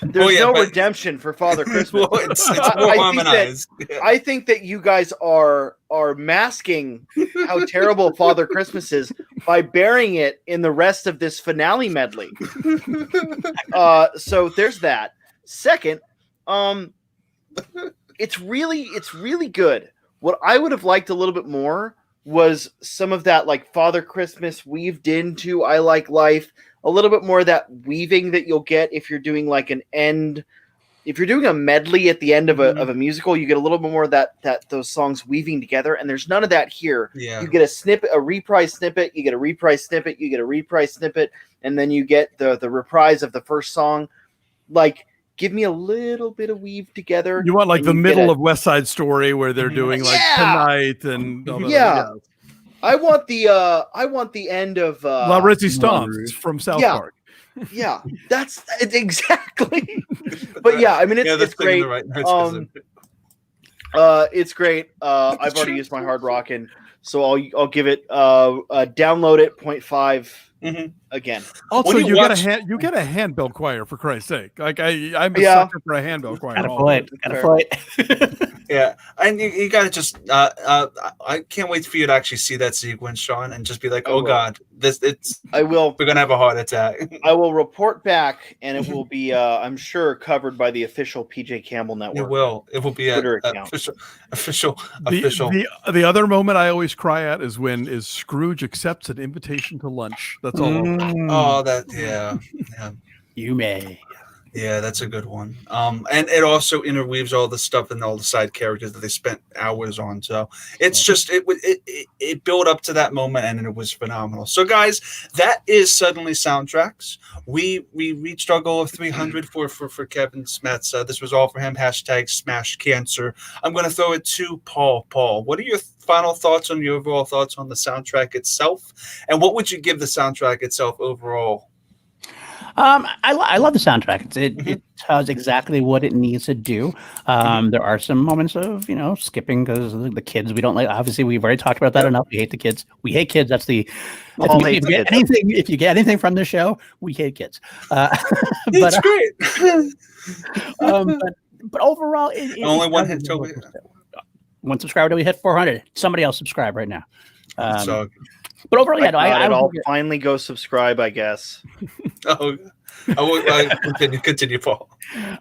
D: There's no redemption for Father Christmas.
B: Well, it's more harmonized.
D: I think that you guys are masking how terrible Father Christmas is by burying it in the rest of this finale medley. So there's that. Second, it's really good. What I would have liked a little bit more was some of that like Father Christmas weaved into I Like Life. A little bit more of that weaving that you'll get if you're doing like if you're doing a medley at the end of a musical, you get a little bit more of that those songs weaving together, and there's none of that here.
B: Yeah.
D: You get a snippet, a reprise snippet, you get a reprise snippet, you get a reprise snippet, and then you get the reprise of the first song. Like, give me a little bit of weave together.
E: You want like the middle of West Side Story where they're doing like Tonight and all that.
D: I want the end of
E: La Resistance from South Park.
D: Yeah, that's exactly. But yeah, I mean it's great. It's great. I've already used my hard rockin', so I'll give it download it 0.5 again.
E: Also, you get a handbell choir, for Christ's sake. Like I'm a sucker for a handbell choir.
C: Gotta fight.
B: Yeah, and you gotta just I can't wait for you to actually see that sequence, Sean, and just be like, oh God,
D: I will.
B: We're gonna have a heart attack.
D: I will report back, and it will be I'm sure covered by the official PJ Campbell network.
B: It will be
D: Twitter
B: official.
E: The other moment I always cry at is when Scrooge accepts an invitation to lunch. That's all.
B: Oh, yeah.
C: You may.
B: Yeah, that's a good one. And it also interweaves all the stuff and all the side characters that they spent hours on. So it's just it built up to that moment, and it was phenomenal. So guys, that is Suddenly Soundtracks. We reached our goal of 300 for Kevin Smets. This was all for him. #SmashCancer. I'm going to throw it to Paul. Paul, what are your final thoughts on your overall thoughts on the soundtrack itself, and what would you give the soundtrack itself overall?
C: I love the soundtrack. It does exactly what it needs to do. There are some moments of skipping because the kids we don't like. Obviously, we've already talked about that enough. We hate the kids. We hate kids. That's the if you get anything from the show, we hate kids.
B: It's great.
C: But overall,
B: only one hit till
C: one subscriber till we hit 400. Somebody else subscribe right now.
B: So,
C: but overall, yeah, no,
D: I'll finally go subscribe, I guess.
B: oh, I will continue, Paul.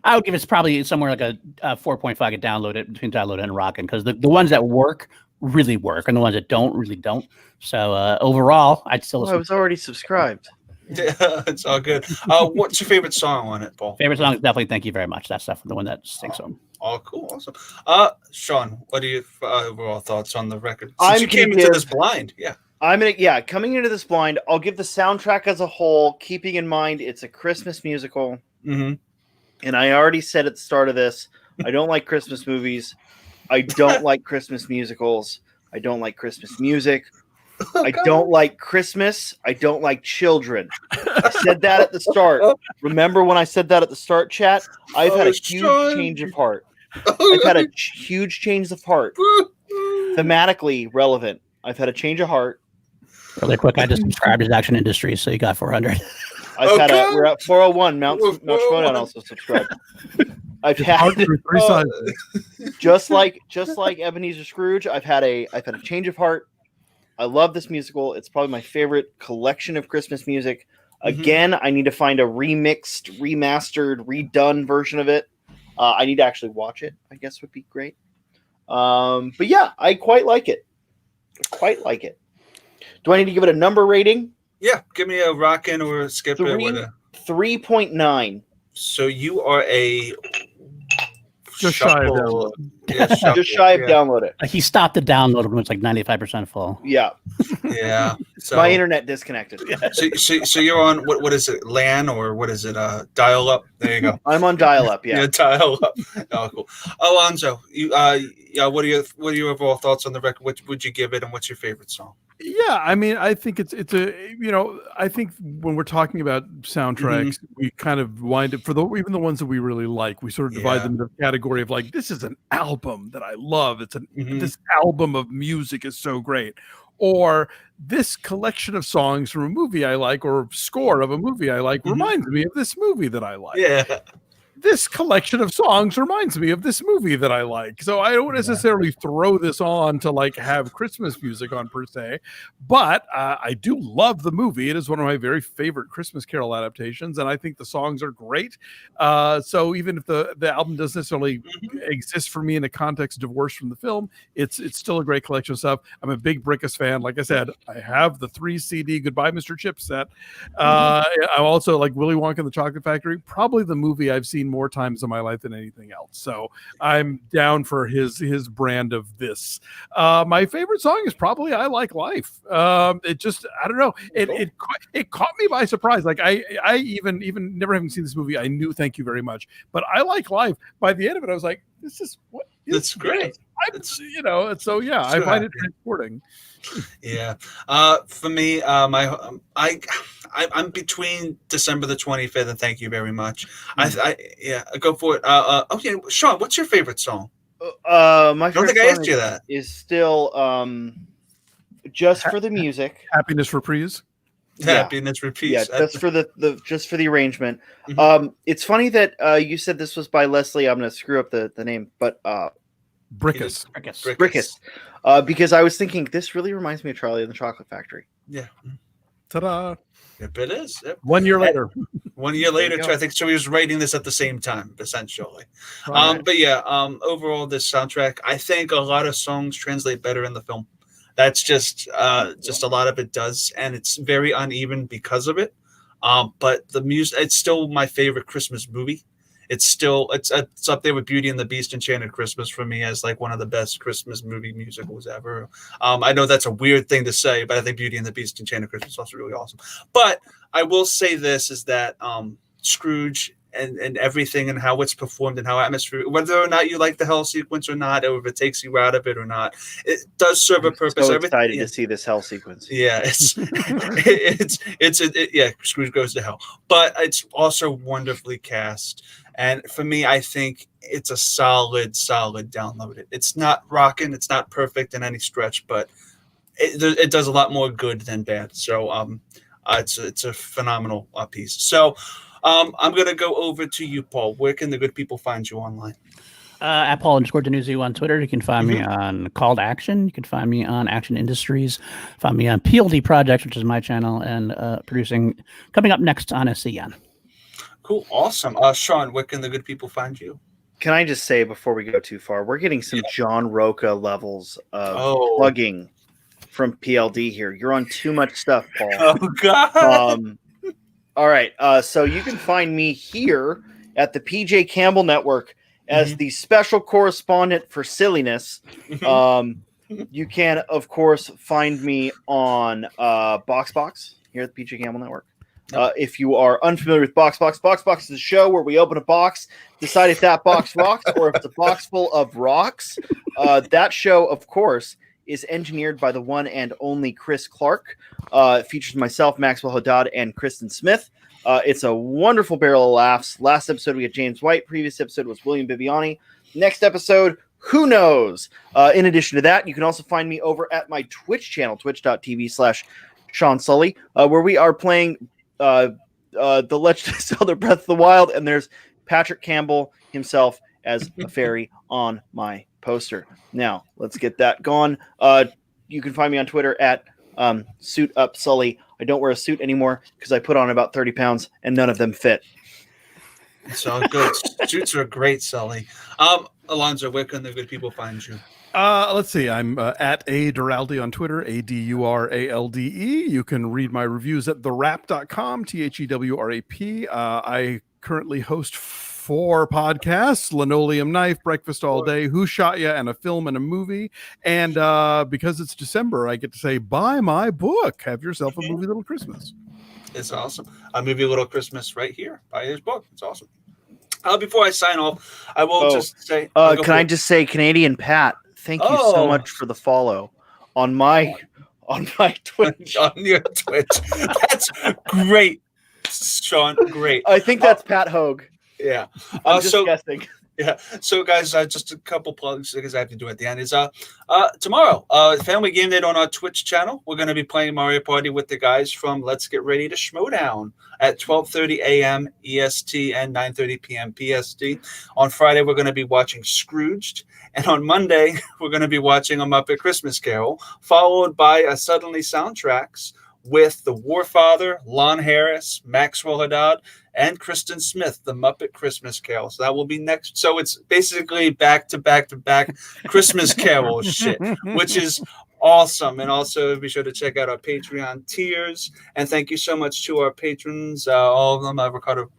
C: I would give it probably somewhere like a 4.5. I could download it between download and rocking, because the ones that work really work, and the ones that don't really don't. So overall, I'd still.
D: I was already subscribed.
B: Yeah, it's all good. What's your favorite song on it, Paul?
C: Favorite song is definitely "Thank You Very Much." That's definitely the one that sings on.
B: Oh, cool, awesome. Sean, what are your overall thoughts on the record?
D: Since
B: you came into this blind,
D: coming into this blind, I'll give the soundtrack as a whole, keeping in mind it's a Christmas musical.
B: Mm-hmm.
D: And I already said at the start of this, I don't like Christmas movies. I don't like Christmas musicals. I don't like Christmas music. I don't like Christmas. I don't like children. I said that at the start. Remember when I said that at the start, chat? I've had a huge change of heart. I've had a huge change of heart. Thematically relevant. I've had a change of heart.
C: Really quick, I just subscribed to Action Industries, so you got 400.
D: We're at 401. Mount Schmodown also subscribed. I've had just like Ebenezer Scrooge. I've had a change of heart. I love this musical. It's probably my favorite collection of Christmas music. Again, I need to find a remixed, remastered, redone version of it. I need to actually watch it, I guess would be great. But yeah, I quite like it. Do I need to give it a number rating?
B: Yeah, give me a rockin' or skip it.
D: 3.9.
B: So you are a
E: just shy of download.
D: Just shy of download it.
C: He stopped the download when it's like 95% full.
D: Yeah.
B: Yeah. So,
D: my internet disconnected.
B: So you're on what is it? LAN or what is it? Dial up. There you go.
D: I'm on dial up. Yeah.
B: Dial up. Oh, cool. Alonso, you what are your overall thoughts on the record? What would you give it, and what's your favorite song?
E: Yeah, I mean, I think it's a I think when we're talking about soundtracks, we kind of wind up even the ones that we really like, we sort of divide them into the category of like, this is an album that I love. It's this album of music is so great, or this collection of songs from a movie I like, or score of a movie I like reminds me of this movie that I like.
B: Yeah.
E: This collection of songs reminds me of this movie that I like. So I don't necessarily throw this on to like have Christmas music on per se, but I do love the movie. It is one of my very favorite Christmas Carol adaptations, and I think the songs are great. So even if the album doesn't necessarily exist for me in the context divorced from the film, it's still a great collection of stuff. I'm a big Brickus fan. Like I said, I have the 3 CD Goodbye Mr. Chip set. I'm also like Willy Wonka and the Chocolate Factory, probably the movie I've seen more times in my life than anything else. So I'm down for his brand of this. My favorite song is probably I Like Life. It just, I don't know. It caught me by surprise. Like I even never having seen this movie, I knew Thank You Very Much, but I Like Life. By the end of it, I was like, this is what.
B: That's great.
E: So yeah, I find it transporting.
B: Yeah. For me, I'm between December the 25th and Thank You Very Much. I go for it. Sean, what's your favorite song?
D: My favorite
B: I don't think I asked you that.
D: Is still Just for the Music.
E: Happiness Reprise.
B: Happiness Reprise.
D: Yeah, just for the arrangement. It's funny that you said this was by Leslie. I'm going to screw up the name, but
E: Brickus.
D: Because I was thinking this really reminds me of Charlie and the Chocolate Factory.
B: Yeah.
E: Ta-da.
B: Yep, it is. Yep.
E: 1 year later.
B: 1 year later, I think. So he was writing this at the same time, essentially.
E: Right.
B: But yeah, overall, this soundtrack, I think a lot of songs translate better in the film. That's just a lot of it does, and it's very uneven because of it. But the music, it's still my favorite Christmas movie. It's up there with Beauty and the Beast, Enchanted Christmas for me as like one of the best Christmas movie musicals ever. I know that's a weird thing to say, but I think Beauty and the Beast, Enchanted Christmas is also really awesome. But I will say this is that Scrooge and everything and how it's performed and how atmosphere, whether or not you like the hell sequence or not, or if it takes you out of it or not, it does serve a purpose.
D: So excited to see this hell sequence.
B: Yeah, Scrooge goes to hell, but it's also wonderfully cast. And for me, I think it's a solid download. It's not rocking, it's not perfect in any stretch, but it does a lot more good than bad. So it's a phenomenal piece. So I'm going to go over to you, Paul. Where can the good people find you online?
C: At Paul_DiNuzzio on Twitter. You can find me on Called Action. You can find me on Action Industries. Find me on PLD Projects, which is my channel, and producing coming up next on SCN.
B: Cool. Awesome. Sean, where can the good people find you?
D: Can I just say before we go too far, we're getting some John Roca levels of plugging from PLD here. You're on too much stuff, Paul.
B: Oh, God.
D: All right. So you can find me here at the PJ Campbell Network as the special correspondent for silliness. You can, of course, find me on BoxBox here at the PJ Campbell Network. If you are unfamiliar with BoxBox, BoxBox is a show where we open a box, decide if that box rocks or if it's a box full of rocks. That show, of course, is engineered by the one and only Chris Clark. It features myself, Maxwell Haddad, and Kristen Smith. It's a wonderful barrel of laughs. Last episode, we had James White. Previous episode was William Bibiani. Next episode, who knows? In addition to that, you can also find me over at my Twitch channel, twitch.tv/Sean Sully, where we are playing The Legend of Zelda Breath of the Wild, and there's Patrick Campbell himself as a fairy on my poster. Now, let's get that going. You can find me on Twitter at Suit Up Sully. I don't wear a suit anymore because I put on about 30 pounds and none of them fit.
B: It's all good. Suits are great, Sully. Alonso, where can the good people find you?
E: Let's see. I'm at A Duralde on Twitter, ADURALDE. You can read my reviews at therap.com, THEWRAP. I currently host 4 podcasts: Linoleum Knife, Breakfast All Day, Who Shot Ya, and A Film and a Movie. And because it's December, I get to say, buy my book. Have yourself a movie Little Christmas.
B: It's awesome. A movie Little Christmas right here. Buy his book. It's awesome. Before I sign off, I will just say...
D: can I just say, Canadian Pat, thank you so much for the follow on my Twitch.
B: On your Twitch. That's great, Sean. Great.
D: I think that's Pat Hogue.
B: Yeah.
D: I'm just guessing.
B: Yeah. So, guys, just a couple plugs because I have to do it at the end. Is tomorrow, Family Game Night on our Twitch channel. We're going to be playing Mario Party with the guys from Let's Get Ready to Schmodown at 12:30 a.m. EST and 9:30 p.m. PST. On Friday, we're going to be watching Scrooged. And on Monday, we're going to be watching A Muppet Christmas Carol, followed by a Suddenly Soundtracks with The Warfather, Lon Harris, Maxwell Haddad, and Kristen Smith, The Muppet Christmas Carol. So that will be next. So it's basically back to back to back Christmas Carol shit, which is awesome. And also be sure to check out our Patreon tiers. And thank you so much to our patrons, all of them, Ricardo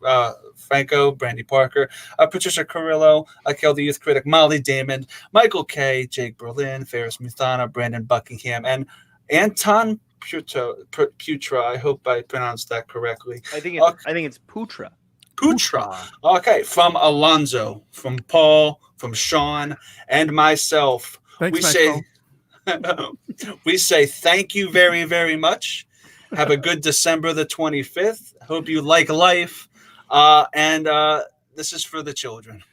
B: Franco, Brandy Parker, Patricia Carrillo, Kel the Youth Critic, Molly Damon, Michael K., Jake Berlin, Ferris Muthana, Brandon Buckingham, and Anton Putra. I hope I pronounced that correctly.
D: I think it's Putra.
B: Putra. Okay, from Alonso, from Paul, from Sean, and myself.
E: Thanks,
B: we say thank you very, very much. Have a good December the 25th. Hope you like life. And this is for the children.